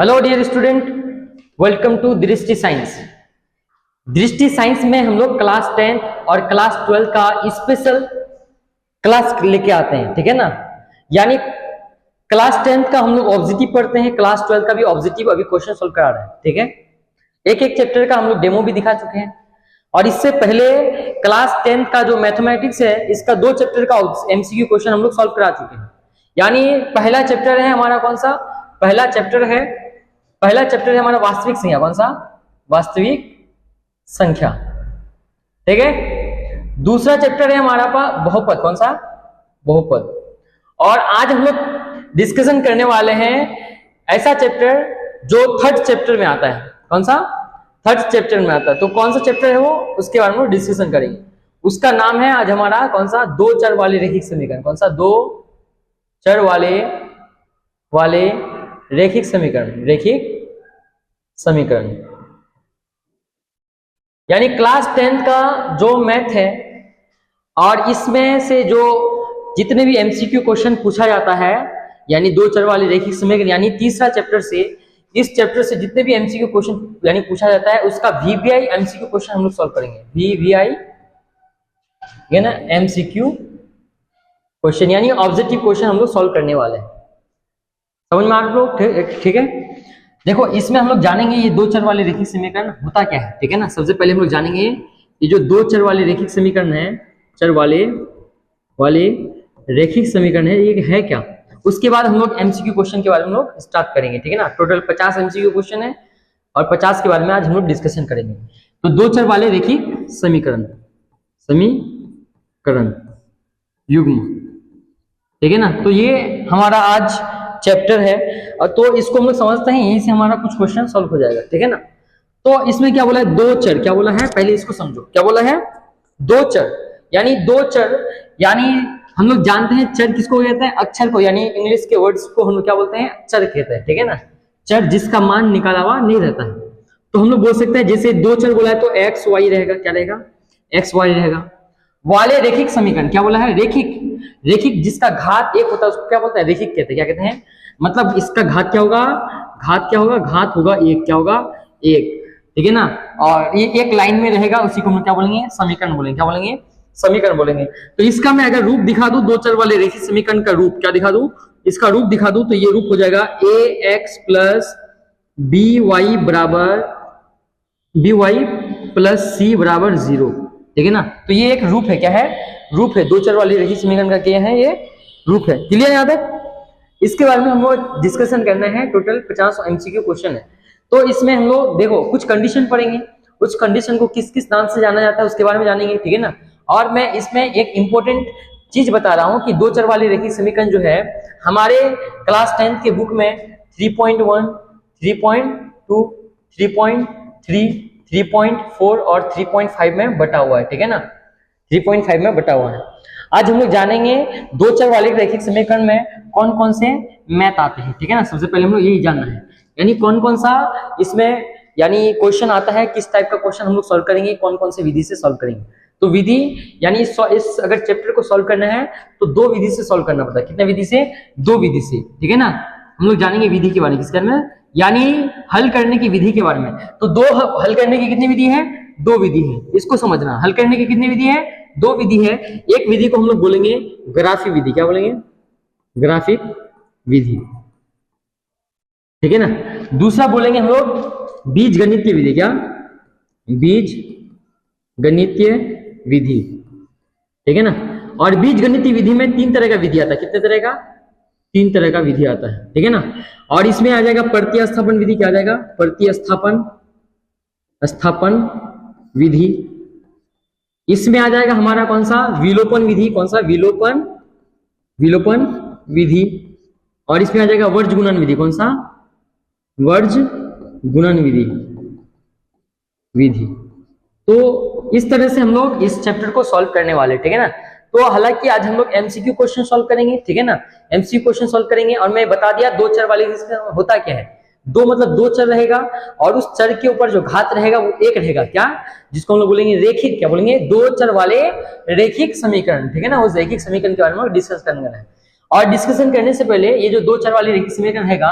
Hello dear student, welcome to Drishti science. Drishti science में हम लोग क्लास 10 और क्लास 12 का स्पेशल क्लास लेके आते हैं, ठीक है ना। यानी क्लास 10 का हम लोग ऑब्जेक्टिव पढ़ते हैं, क्लास 12 का भी ऑब्जेक्टिव अभी क्वेश्चन सोल्व करा रहे हैं, ठीक है। एक एक चैप्टर का हम लोग डेमो भी दिखा चुके हैं। और इससे पहले क्लास 10 का जो मैथमेटिक्स है, इसका 2 चैप्टर का एमसीक्यू क्वेश्चन हम लोग सॉल्व करा चुके हैं। यानी पहला चैप्टर है हमारा कौन सा? पहला चैप्टर है हमारा वास्तविक संख्या। कौन सा? वास्तविक संख्या, ठीक है। दूसरा चैप्टर है हमारा बहुपद। कौन सा? बहुपद। और आज हम लोग डिस्कशन करने वाले हैं ऐसा चैप्टर जो थर्ड चैप्टर में आता है। कौन सा? थर्ड चैप्टर में आता है। तो कौन सा चैप्टर है वो, उसके बारे में डिस्कशन करेंगे। उसका नाम है आज हमारा कौन सा? दो चर वाले रैखिक समीकरण। कौन सा? दो चर वाले रैखिक समीकरण। रैखिक समीकरण यानी क्लास 10 का जो मैथ है, और इसमें से जो जितने भी एमसीक्यू क्वेश्चन पूछा जाता है, यानी दो चर वाले रैखिक समीकरण, यानी तीसरा चैप्टर से, इस चैप्टर से जितने भी एमसीक्यू क्वेश्चन यानी पूछा जाता है, उसका वीवीआई एमसीक्यू क्वेश्चन हम लोग सॉल्व करेंगे। वीवीआई है ना, एमसीक्यू क्वेश्चन यानी ऑब्जेक्टिव क्वेश्चन हम लोग सॉल्व करने वाले हैं। समझ में आप लोग? ठीक है। देखो, इसमें हम लोग जानेंगे ये दो चर वाले रैखिक समीकरण होता क्या है, ठीक है ना। सबसे पहले हम लोग जानेंगे ये जो दो चर वाले रैखिक समीकरण है, चर वाले रैखिक समीकरण है, ये है क्या। उसके बाद हम लोग एमसीक्यू क्वेश्चन के बारे में हम लोग स्टार्ट करेंगे, ठीक है ना। टोटल 50 एमसीक्यू क्वेश्चन है और 50 के बारे में आज हम लोग डिस्कशन करेंगे। तो दो चर वाले रैखिक समीकरण युग्म, ठीक है ना। तो ये हमारा आज चैप्टर है, और तो इसको हम लोग समझते हैं, यहीं से हमारा कुछ क्वेश्चन सॉल्व हो जाएगा, ठीक है ना। तो इसमें क्या बोला है? दो चर। क्या बोला है? पहले इसको समझो। क्या बोला है? दो चर। यानी दो चर, यानी हम लोग जानते हैं चर किसको कहते हैं? अक्षर को, यानी इंग्लिश के वर्ड्स को हम लोग क्या बोलते हैं? चर कहते हैं, ठीक है ना। चर जिसका मान निकाला हुआ नहीं रहता है। तो हम लोग बोल सकते हैं, जैसे दो चर बोला है तो एक्स वाई रहेगा। क्या रहेगा? एक्स वाई रहेगा। वाले रैखिक समीकरण क्या बोला है? रैखिक जिसका घात एक होता है उसको क्या बोलते हैं? रैखिक कहते हैं। क्या कहते हैं? मतलब इसका घात क्या होगा? घात होगा एक। क्या होगा? एक, ठीक है ना। और ये एक लाइन में रहेगा, उसी को हम क्या बोलेंगे? समीकरण बोलेंगे। क्या बोलेंगे? समीकरण बोलेंगे। तो इसका मैं अगर रूप दिखा दूं, दो चर वाले रैखिक समीकरण का रूप क्या दिखा दूं? इसका रूप दिखा दूं तो ये रूप हो जाएगा ax plus by plus c बराबर 0, ठीक है ना। तो ये एक रूप है। क्या है? रूप है। दो चर वाले रैखिक समीकरण का क्या है? ये रूप है। क्लियर याद है? इसके बारे में हम लोग डिस्कशन करना है। टोटल 50 एमसीक्यू क्वेश्चन है। तो इसमें हम लोग देखो कुछ कंडीशन पढ़ेंगे, उस कंडीशन को किस किस नाम से जाना जाता है उसके बारे में जानेंगे, ठीक है ना। और मैं इसमें एक इंपॉर्टेंट चीज बता रहा हूं कि दो चर वाले रैखिक समीकरण जो है हमारे क्लास 10 के बुक में 3.1, 3.2, 3.3, 3.4 और 3.5 में बटा हुआ है, ठीक है ना। 3.5 में बटा हुआ है। आज हम लोग जानेंगे दो चर वाले रैखिक समीकरण में कौन कौन से मैथ आते हैं, ठीक है ना। सबसे पहले हम लोग यही जानना है, यानी कौन कौन सा इसमें यानी क्वेश्चन आता है, किस टाइप का क्वेश्चन हम लोग सॉल्व करेंगे, कौन कौन से विधि से सॉल्व करेंगे। तो विधि यानी इस अगर चैप्टर को सॉल्व करना है तो दो विधि से सॉल्व करना पड़ता है। कितने विधि से? दो विधि से, ठीक है ना। हम लोग जानेंगे विधि के बारे में, किसके बारे में? यानी हल करने की विधि के बारे में। तो दो हल करने की कितनी विधि है? दो विधि है। इसको समझना, हल करने की कितनी विधि है? दो विधि है। एक विधि को हम लोग बोलेंगे ग्राफिक विधि। क्या बोलेंगे? ग्राफिक विधि, ठीक है ना। दूसरा बोलेंगे हम लोग बीज गणितीय विधि। क्या? बीज गणितीय विधि, ठीक है ना। और बीज गणितीय विधि में तीन तरह का विधि आता है। कितने तरह का? तीन तरह का विधि आता है, ठीक है ना। और इसमें आ जाएगा प्रतिस्थापन विधि। क्या आ जाएगा? प्रतिस्थापन विधि। इसमें आ जाएगा हमारा कौन सा? विलोपन विधि। कौन सा? विलोपन विधि। और इसमें आ जाएगा वर्ज गुणन विधि। कौन सा? वर्ज गुणन विधि। तो इस तरह से हम लोग इस चैप्टर को सॉल्व करने वाले, ठीक है ना। तो हालांकि आज हम लोग एमसीक्यू क्वेश्चन सॉल्व करेंगे, ठीक है ना। एमसीक्यू क्वेश्चन सॉल्व करेंगे। और मैं बता दिया दो चर वाले होता क्या है। दो मतलब दो चर रहेगा, और उस चर के ऊपर जो घात रहेगा वो एक रहेगा। क्या? जिसको हम लोग बोलेंगे रैखिक। क्या बोलेंगे? दो चर वाले रैखिक समीकरण, ठीक है ना। उस रैखिक समीकरण के बारे में डिस्कस करना है। और डिस्कशन करने से पहले ये जो दो चर वाले रैखिक समीकरण रहेगा,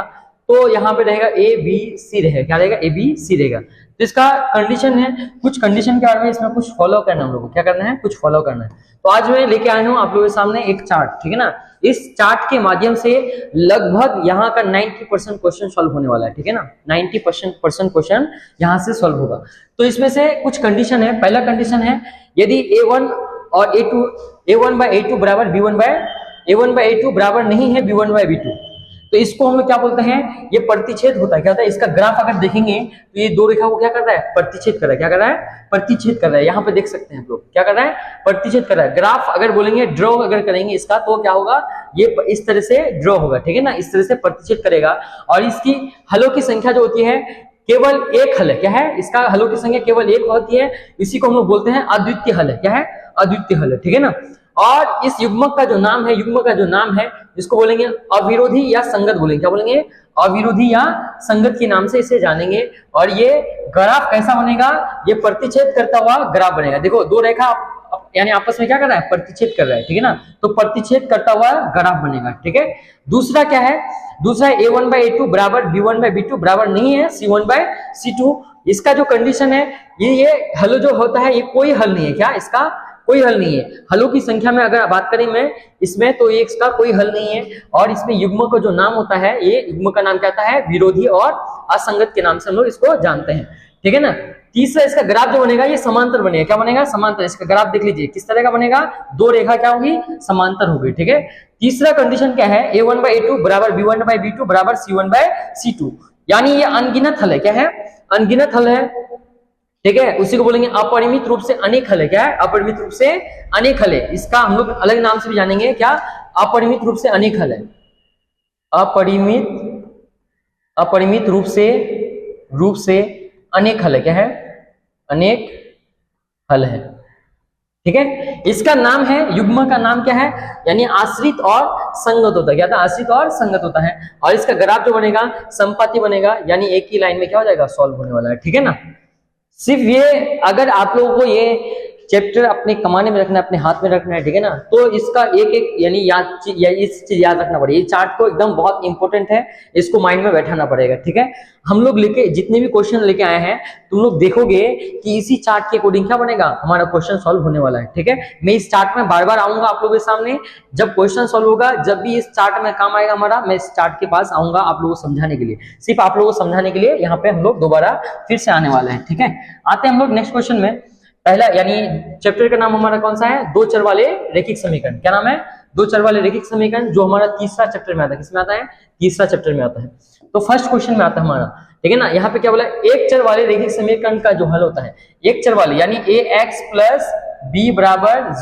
तो यहाँ पे रहेगा ए बी सी रहेगा, क्या रहेगा, ए बी सी रहेगा। तो इसका कंडीशन है, कुछ कंडीशन के बारे में इसमें कुछ फॉलो करना है हम लोग को, क्या करना है, कुछ फॉलो करना है। तो आज मैं लेके आया हूँ आप लोगों के सामने एक चार्ट, ठीक है ना। इस चार्ट के माध्यम से लगभग यहाँ का 90% क्वेश्चन सॉल्व होने वाला है, ठीक है ना। 90% क्वेश्चन यहाँ से सॉल्व होगा। तो इसमें से कुछ कंडीशन है। पहला कंडीशन है, यदि A1 और A2 A1/A2 बराबर A1/A2 बराबर नहीं है B1/B2, तो इसको हम लोग क्या बोलते हैं, ये प्रतिच्छेद होता है। क्या होता है, इसका ग्राफ अगर देखेंगे तो ये दो रेखा को क्या कर रहा है, प्रतिच्छेद कर रहा है। क्या कर रहा है, प्रतिच्छेद कर रहा है। यहाँ पे देख सकते हैं आप लोग, क्या कर रहा है, प्रतिच्छेद कर रहा है। ग्राफ अगर बोलेंगे, ड्रॉ अगर करेंगे इसका, तो क्या होगा, ये इस तरह से ड्रॉ होगा, ठीक है ना, इस तरह से प्रतिच्छेद करेगा। और इसकी हलों की संख्या जो होती है केवल एक हल है। क्या है, इसका हलों की संख्या केवल एक होती है। इसी को हम लोग बोलते हैं अद्वितीय हल है। क्या है, अद्वितीय हल है, ठीक है ना। और इस युग्मक का जो नाम है इसको बोलेंगे अविरोधी या संगत बोलेंगे। क्या बोलेंगे, अविरोधी या संगत के नाम से इसे जानेंगे। और ये ग्राफ कैसा बनेगा, ये प्रतिच्छेद करता हुआ ग्राफ बनेगा। देखो दो रेखा यानी आपस में क्या कर रहा है, प्रतिच्छेद कर रहा है, ठीक है ना। तो प्रतिच्छेद करता हुआ ग्राफ बनेगा, ठीक है। दूसरा क्या है, दूसरा A1/A2 बराबर B1/B2 बराबर नहीं है C1/C2। इसका जो कंडीशन है, ये हल जो होता है, ये कोई हल नहीं है। क्या, इसका कोई हल नहीं है। हलों की संख्या में अगर बात करें मैं इसमें, तो ये इसका कोई हल नहीं है। और इसमें युग्म का जो नाम होता है, ये युग्म का नाम क्या होता है, विरोधी और असंगत के नाम से हम लोग इसको जानते हैं, ठीक है ना। तीसरा इसका ग्राफ जो बनेगा, ये समांतर बनेगा। क्या बनेगा, समांतर। इसका ग्राफ देख लीजिए किस तरह का बनेगा, दो रेखा क्या होगी, समांतर होगी, ठीक है। तीसरा कंडीशन क्या है, A1/A2 बराबर B1/B2 बराबर C1/C2, यानी ये अनगिनत हल है। क्या है, अनगिनत हल है, ठीक है। उसी को बोलेंगे अपरिमित रूप से अनेक हल है। क्या है, अपरिमित रूप से अनेक हल है। इसका हम लोग अलग नाम से भी जानेंगे, क्या, अपरिमित रूप से अनेक हल है। अपरिमित रूप से अनेक हल है। क्या है, अनेक हल है, ठीक है। इसका नाम है, युग्म का नाम क्या है, यानी आश्रित और संगत होता है। क्या था, आश्रित और संगत होता है। और इसका ग्राफ जो बनेगा, संपाती बनेगा, यानी एक ही लाइन में क्या हो जाएगा, सॉल्व होने वाला है, ठीक है ना। सिर्फ ये, अगर आप लोगों को ये चैप्टर अपने कमाने में रखना है, अपने हाथ में रखना है, ठीक है ना, तो इसका एक एक यानी इस चीज याद रखना पड़ेगा। ये चार्ट को एकदम बहुत इंपॉर्टेंट है, इसको माइंड में बैठाना पड़ेगा, ठीक है। हम लोग लेके जितने भी क्वेश्चन लेके आए हैं, तुम लोग देखोगे कि इसी चार्ट के अकॉर्डिंग क्या बनेगा, हमारा क्वेश्चन सॉल्व होने वाला है, ठीक है। मैं इस चार्ट में बार बार आऊंगा आप लोगों के सामने, जब क्वेश्चन सॉल्व होगा, जब भी इस चार्ट में काम आएगा हमारा, मैं इस चार्ट के पास आऊंगा आप लोगों को समझाने के लिए, सिर्फ आप लोगों को समझाने के लिए यहाँ पे हम लोग दोबारा फिर से आने वाले हैं, ठीक है। आते हैं हम लोग नेक्स्ट क्वेश्चन में। पहला यानी चैप्टर का नाम हमारा कौन सा है, दो चर वाले रैखिक समीकरण। क्या नाम है, दो चर वाले रैखिक समीकरण, जो हमारा तीसरा चैप्टर में आता है। किसमें आता है, तीसरा चैप्टर में आता है। तो फर्स्ट क्वेश्चन में आता है हमारा, ठीक है ना। यहाँ पे क्या बोला, एक चर वाले रैखिक समीकरण का जो हल होता है, एक चर वाले यानी ax + b =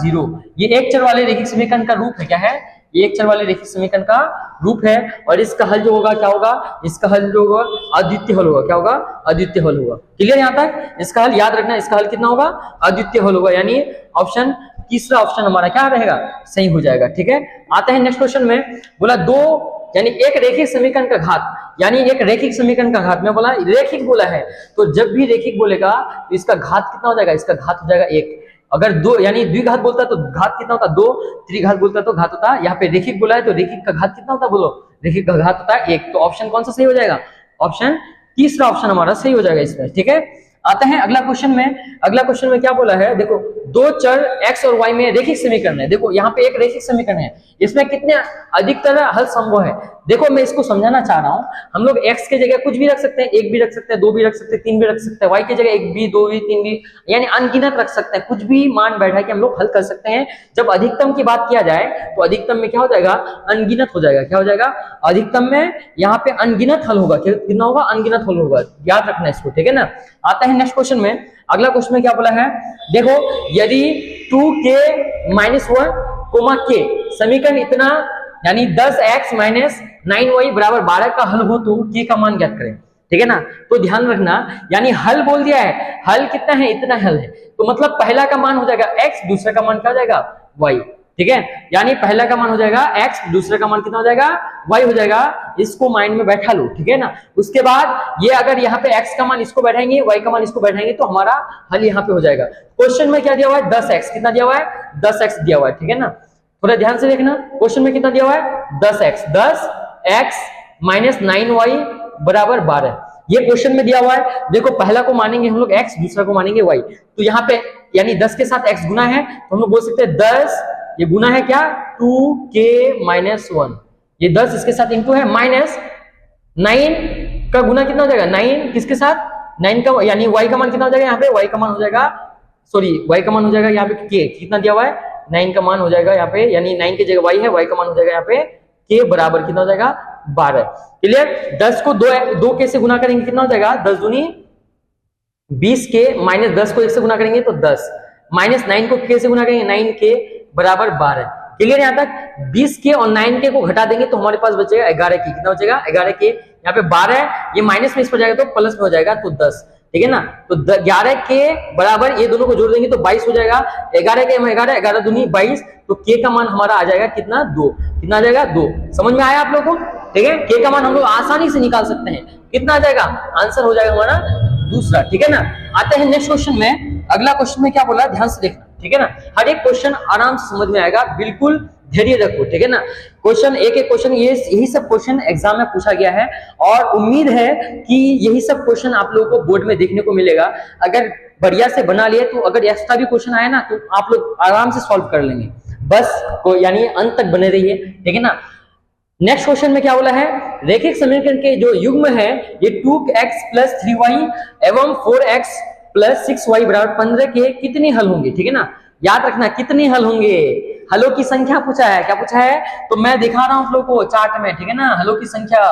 0, ये एक चर वाले रैखिक समीकरण का रूप है। क्या है, एक चर वाले रैखिक समीकरण का रूप है। और इसका हल जो होगा, क्या होगा, इसका हल जो होगा अद्वितीय हल होगा। क्या होगा, अद्वितीय हल होगा। क्लियर यहाँ तक, इसका हल याद रखना, इसका हल कितना होगा, अद्वितीय हल होगा। यानी ऑप्शन, तीसरा ऑप्शन हमारा क्या रहेगा, सही हो जाएगा, ठीक है। आते हैं नेक्स्ट क्वेश्चन में। बोला दो यानी एक रैखिक समीकरण का घात, यानी एक रैखिक समीकरण का घात में बोला रैखिक बोला है, तो जब भी रैखिक बोलेगा तो इसका घात कितना हो जाएगा, इसका घात हो जाएगा 1। अगर दो यानी द्विघात बोलता है तो घात कितना होता है 2, त्रिघात बोलता है तो घात होता है, यहाँ पे रैखिक बोला है तो रैखिक का घात कितना होता है, बोलो, रैखिक का घात होता है 1। तो ऑप्शन कौन सा सही हो जाएगा, ऑप्शन तीसरा ऑप्शन हमारा सही हो जाएगा इसमें, ठीक है। आते हैं अगला क्वेश्चन में। अगला क्वेश्चन में क्या बोला है, देखो दो चर x और y में रैखिक समीकरण है। देखो यहाँ पे एक रैखिक समीकरण है, इसमें कितने अधिकतर हल संभव है। देखो मैं इसको समझाना चाह रहा हूँ, हम लोग x के जगह कुछ भी रख सकते हैं, 1 भी रख सकते हैं, 2 भी रख सकते हैं, 3 भी रख सकते हैं, y के जगह 1 भी, 2 भी, 3 भी, यानी अनगिनत रख सकते हैं, कुछ भी मान बैठा के हम लोग हल कर सकते हैं। जब अधिकतम की बात किया जाए तो अधिकतम में क्या हो जाएगा, अनगिनत हो जाएगा। क्या हो जाएगा, अधिकतम में यहाँ पे अनगिनत हल होगा। कितना होगा, अनगिनत हल होगा, याद रखना इसको, ठीक है ना। आता है नेक्स्ट क्वेश्चन में। अगला क्वेश्चन में क्या बोला है, देखो यदि 2k-1 k समीकरण इतना यानी 10x - 9y = 12 का हल हो तो k का मान ज्ञात करें, ठीक है ना। तो ध्यान रखना, यानी हल बोल दिया है, हल कितना है, इतना हल है, तो मतलब पहला का मान हो जाएगा x, दूसरा का मान क्या हो जाएगा, y, ठीक है। यानी पहला का मान हो जाएगा x, दूसरे का मान कितना हो जाएगा, y हो जाएगा। इसको माइंड में बैठा लो, ठीक है ना। उसके बाद ये अगर यहाँ पे x का मान इसको बैठाएंगे, y का मान इसको बैठाएंगे, तो हमारा हल यहाँ पे हो जाएगा। क्वेश्चन में क्या दिया हुआ है, 10x, कितना दिया हुआ है, 10x दिया हुआ है, ठीक है ना। थोड़ा ध्यान से देखना, क्वेश्चन में कितना दिया हुआ है, 10x, 10x - 9y बराबर 12। ये क्वेश्चन में दिया हुआ है। देखो पहला को मानेंगे हम लोग x, दूसरा को मानेंगे y। तो यहाँ पे यानी 10 के साथ x गुना है तो हम लोग बोल सकते हैं 10, ये गुना है क्या 2k-1, ये 10 इसके साथ इंटू है माइनस 9 का गुना कितना हो जाएगा 9 किसके साथ 9 का, यानी y का मान कितना हो जाएगा यहाँ पे y का मान हो जाएगा, सॉरी y का मान हो जाएगा यहाँ पे k, कितना दिया हुआ है 9 का मान हो जाएगा यहाँ पे, यानी 9 की जगह y है, y का मान हो जाएगा यहाँ पे k बराबर कितना हो जाएगा 12। क्लियर। 10 को 2 के से गुना करेंगे कितना हो जाएगा 10 दूनी 20 के, माइनस 10 को 1 से गुना करेंगे तो 10, माइनस 9 को k से गुना करेंगे 9k बराबर 12। क्लियर। यहाँ तक 20 के और 9k को घटा देंगे तो हमारे पास बचेगा 11 के, कितना बचेगा 11 के, यहाँ पे 12 है, ये माइनस में इस पर जाएगा तो प्लस में हो जाएगा तो 10, ठीक है ना। तो 11 के बराबर ये दोनों को जोड़ देंगे तो 22 हो जाएगा, 11 के 11, 11 दूनी 22, तो k का मान हमारा आ जाएगा कितना 2, कितना आ जाएगा 2। समझ में आया आप लोगों को, ठीक है। k का मान हम लोग आसानी से निकाल सकते हैं, कितना आ जाएगा, आंसर हो जाएगा हमारा दूसरा, ठीक है ना। आते हैं नेक्स्ट क्वेश्चन में। अगला क्वेश्चन में क्या बोला है ध्यान से देखना, ठीक है ना। हर एक क्वेश्चन आराम से समझ में आएगा, बिल्कुल धैर्य रखो, ठीक है ना। क्वेश्चन एक एक क्वेश्चन यही सब क्वेश्चन एग्जाम में पूछा गया है और उम्मीद है कि यही सब क्वेश्चन आप लोगों को बोर्ड में देखने को मिलेगा। अगर बढ़िया से बना लिए तो अगर एक्स्ट्रा भी क्वेश्चन आए ना तो आप लोग आराम से सॉल्व कर लेंगे, बस यानी अंत तक बने रहिए, ठीक है ना। नेक्स्ट क्वेश्चन में क्या बोला है, रैखिक समीकरण के जो युग्म है ये 2x + 3y एवं 4x + 6y बराबर 15 के कितने हल होंगे, ठीक है ना। याद रखना कितने हल होंगे, हलों की संख्या पूछा है, क्या पूछा है, तो मैं दिखा रहा हूं आप लोगों को चार्ट में, ठीक है ना। हलों की संख्या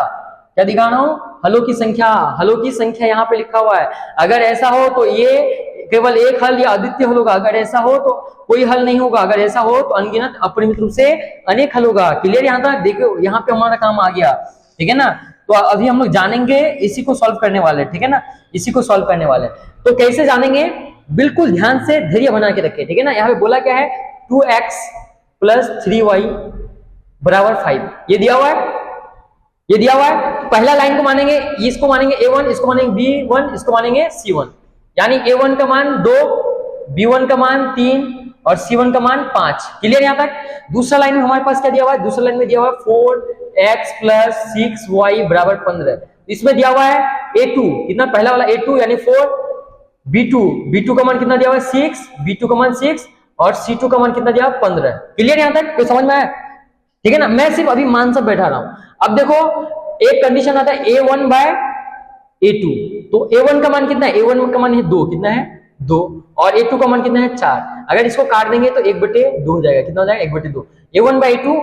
क्या दिखा रहा हूं, हलों की संख्या, हलों की संख्या यहाँ पे लिखा हुआ है। अगर ऐसा हो तो ये केवल एक हल या अद्वितीय हल होगा, अगर ऐसा हो तो कोई हल नहीं होगा, अगर ऐसा हो तो अनगिनत अपरिमित रूप से अनेक हल होगा। क्लियर। यहाँ तक देखो, यहाँ पे हमारा काम आ गया, ठीक है ना। तो अभी हम लोग जानेंगे, इसी को सॉल्व करने वाले, ठीक है ना, इसी को सॉल्व करने वाले। तो कैसे जानेंगे, बिल्कुल ध्यान से धैर्य बना के रखें, ठीक है ना। यहाँ पे बोला क्या है 2x + 3y बराबर 5, ये दिया हुआ है, ये दिया हुआ है। तो पहला लाइन को मानेंगे, इसको मानेंगे a1, इसको मानेंगे b1, इसको मानेंगे c1, यानी a1 का मान 2, b1 का मान 3 और c1 का मान 5। क्लियर यहाँ तक। दूसरा लाइन में हमारे पास क्या दिया हुआ है, दूसरा लाइन में दिया हुआ है 4x + 6y बराबर 15। इसमें दिया हुआ है a2, कितना, पहला वाला a2 यानी 4, b2 का मान कितना दिया हुआ है 6, b2 का मान 6 और c2 का मान कितना दिया 15। क्लियर यहाँ तक, कोई समझ में आया, ठीक है ना। मैं सिर्फ अभी मान सब बैठा रहा हूं। अब देखो एक कंडीशन आता है a1/a2, तो a1 का मान कितना है, a1 का मान है 2, कितना है 2, और a2 का मान कितना है 4। अगर इसको काट देंगे तो 1/2 हो जाएगा, कितना हो जाएगा 1/2। a1/a2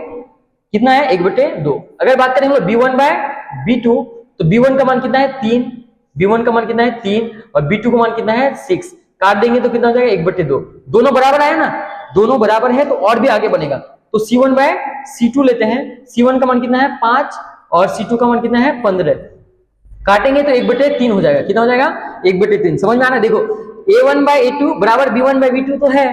कितना है 1/2। अगर बात करें हम लोग b1/b2 तो b1 का मान कितना है 3, b1 का मान कितना है 3 और b2 का मान कितना है 6। काट देंगे तो कितना हो जाएगा 1/2। दोनों बराबर आया ना, दोनों बराबर है तो और भी आगे बनेगा। तो c1/c2 लेते हैं, c1 का मान कितना है 5 और c2 का मान कितना है 15। काटेंगे तो 1/3 हो जाएगा, कितना हो जाएगा 1/3। समझ में आ रहा है। देखो a1/a2 बराबर b1/b2 तो है,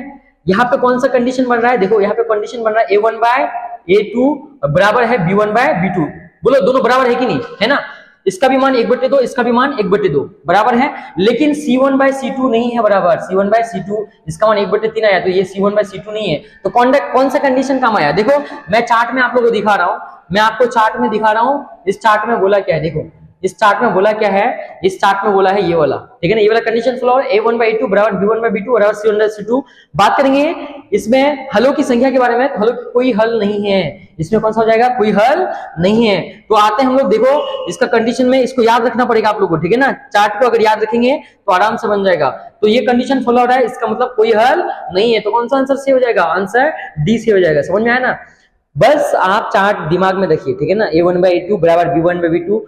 यहाँ पे कौन सा कंडीशन बन रहा है, देखो यहाँ पे कंडीशन बन रहा है a1/a2 बराबर है b1/b2। बोलो दोनों बराबर है कि नहीं, है ना। इसका भी मान 1/2, इसका भी मान 1/2 बराबर है, लेकिन c1/c2 नहीं है बराबर, c1/c2 इसका मान 1/3 आया तो ये c1/c2 नहीं है। तो कौन सा कंडीशन काम आया, देखो मैं चार्ट में आप लोगों को दिखा रहा हूं, मैं आपको चार्ट में दिखा रहा हूं। इस चार्ट में बोला क्या है, देखो इस चार्ट में बोला क्या है, इस चार्ट में बोला है ये वाला, ठीक है ना, ये वाला कंडीशन फ्लो a1/a2 बराबर b1/b2 बराबर c1/c2। बात करेंगे इसमें हलों की संख्या के बारे में, तो हलों की कोई हल नहीं है, इसमें कौन सा हो जाएगा, कोई हल नहीं है। तो आते हैं हम लोग, देखो इसका कंडीशन में इसको याद रखना पड़ेगा आप लोगों को, ठीक है ना। चार्ट को अगर याद रखेंगे तो आराम से बन जाएगा। तो ये कंडीशन फॉलो हो रहा है, इसका मतलब कोई हल नहीं है, तो कौन सा आंसर से हो जाएगा, आंसर डी से हो जाएगा। समझ में आया ना, बस आप चार्ट दिमाग में रखिए, ठीक है ना। a1/a2 बराबर b1/b2,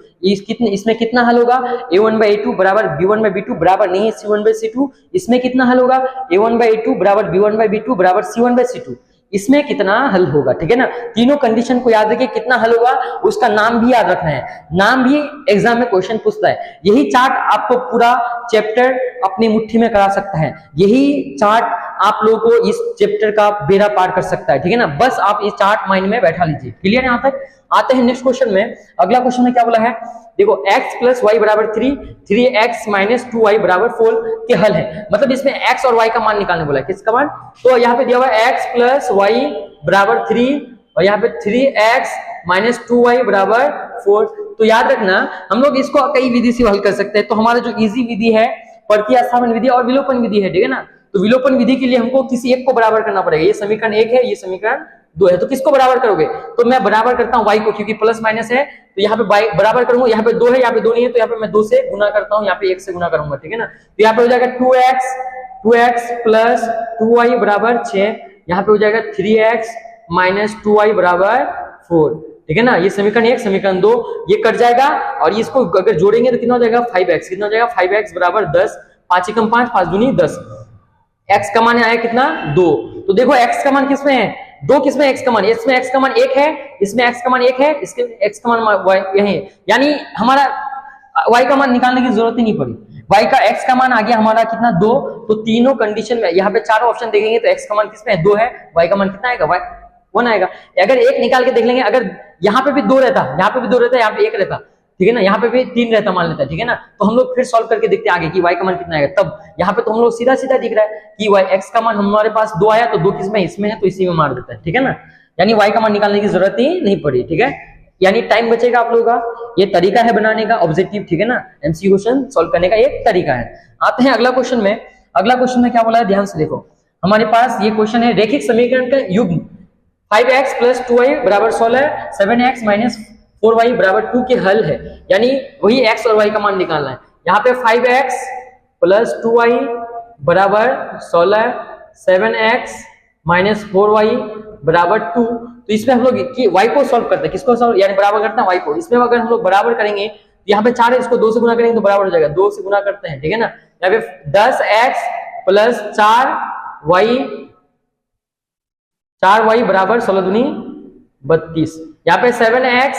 इसमें कितना हल होगा, a1/a2 बराबर b1/b2 बराबर नहीं है c1/c2। इसमें कितना हल होगा, a1/a2 बराबर b1/b2 बराबर c1/c2। इसमें कितना हल होगा, ठीक है ना। तीनों कंडीशन को याद रखिए, कितना हल होगा उसका नाम भी याद रखना है, नाम भी एग्जाम में क्वेश्चन पूछता है। यही चार्ट आपको पूरा चैप्टर अपनी मुट्ठी में करा सकता है, यही चार्ट आप लोगों को इस चैप्टर का बेड़ा पार कर सकता है, ठीक है ना। बस आप इस चार्ट माइंड में बैठा लीजिए। क्लियर यहाँ तक। आते हैं नेक्स्ट क्वेश्चन में। अगला क्वेश्चन में क्या बोला है, देखो x + y बराबर 3, 3x - 2y बराबर 4 के हल है। मतलब इसमें x और y का मान निकालने बोला है, किसका मान, तो यहाँ पे दिया हुआ है x + y बराबर 3 और यहाँ पे 3x - 2y बराबर 4। तो याद रखना हम लोग इसको कई विधि से हल कर सकते हैं। तो हमारा जो इजी विधि है प्रतिस्थापन विधि और विलोपन विधि है, ठीक है ना। तो विलोपन विधि के लिए हमको किसी एक को बराबर करना पड़ेगा। ये समीकरण 1 है, ये समीकरण 2 है, तो किसको बराबर करोगे? तो मैं बराबर करता हूँ y को, क्योंकि प्लस माइनस है तो यहाँ पे y बराबर करूंगा। यहाँ पे 2 है, यहाँ पे 2 नहीं है, तो यहाँ पे मैं 2 से गुना करता हूँ, यहाँ पे 1 से गुना करूंगा, ठीक है ना। तो यहाँ पे हो जाएगा 2x प्लस 2y बराबर 6, यहाँ पे हो जाएगा 3x माइनस 2y बराबर 4, ठीक है ना। ये समीकरण 1, समीकरण 2 ये कट जाएगा और इसको अगर जोड़ेंगे तो कितना हो जाएगा 5x, कितना हो जाएगा 5x बराबर 10, 5 एकम 5, 5 दूनी 10, x का मान आया कितना 2। तो देखो x का मान किसमें है 2, किसमें x का मान, इसमें x का मान 1 है, इसमें x का मान 1 है, इसके x का मान y यही है, यानी हमारा y का मान निकालने की जरूरत ही नहीं पड़ी। y का x का मान आ गया हमारा कितना 2। तो तीनों कंडीशन में यहाँ पे चारों ऑप्शन देखेंगे तो x का मान किसमें है 2 है, y का मान कितना आएगा 1 आएगा। अगर 1 निकाल के देख लेंगे, अगर यहाँ पे भी 2 रहता, यहाँ पे भी 2 रहता, यहाँ पे 1 रहता, ठीक है ना, यहाँ पे भी 3 रहता मान लेता, ठीक है ना। तो हम लोग फिर सॉल्व करके देखते हैं आगे कि y का मान कितना आएगा। तब यहाँ पे तो हम लोग सीधा सीधा दिख रहा है कि x का मान हमारे पास 2 आया, तो 2 किसमें इसमें है, तो इसी में मार देता है, ठीक है ना। यानी y का मान निकालने की जरूरत ही नहीं पड़ी, ठीक है, यानी टाइम बचेगा आप लोगों का। ये तरीका है बनाने का ऑब्जेक्टिव, ठीक है ना, एमसीक्यू क्वेश्चन सॉल्व करने का एक तरीका है। आते हैं अगला क्वेश्चन में। अगला क्वेश्चन में क्या बोला है, ध्यान से देखो। हमारे पास ये क्वेश्चन है रेखिक समीकरण का युग्म 5x प्लस 2y बराबर 16, 7x माइनस 4y बराबर 2 के हल है, यानी वही x और y का मान निकालना है। यहाँ पे 5x प्लस 2y बराबर 16, 7x माइनस 4y बराबर 2। तो इसमें हम लोग y को सॉल्व करते हैं, किसको सॉल्व, यानी बराबर करते हैं y को। इसमें अगर हम लोग बराबर करेंगे तो यहाँ पे 4 है, इसको 2 से गुना करेंगे तो बराबर हो जाएगा, 2 से गुना करते हैं, ठीक है ना। यहाँ पे 10x प्लस 4y बराबर 16 दूनी 32। यहाँ पे 7x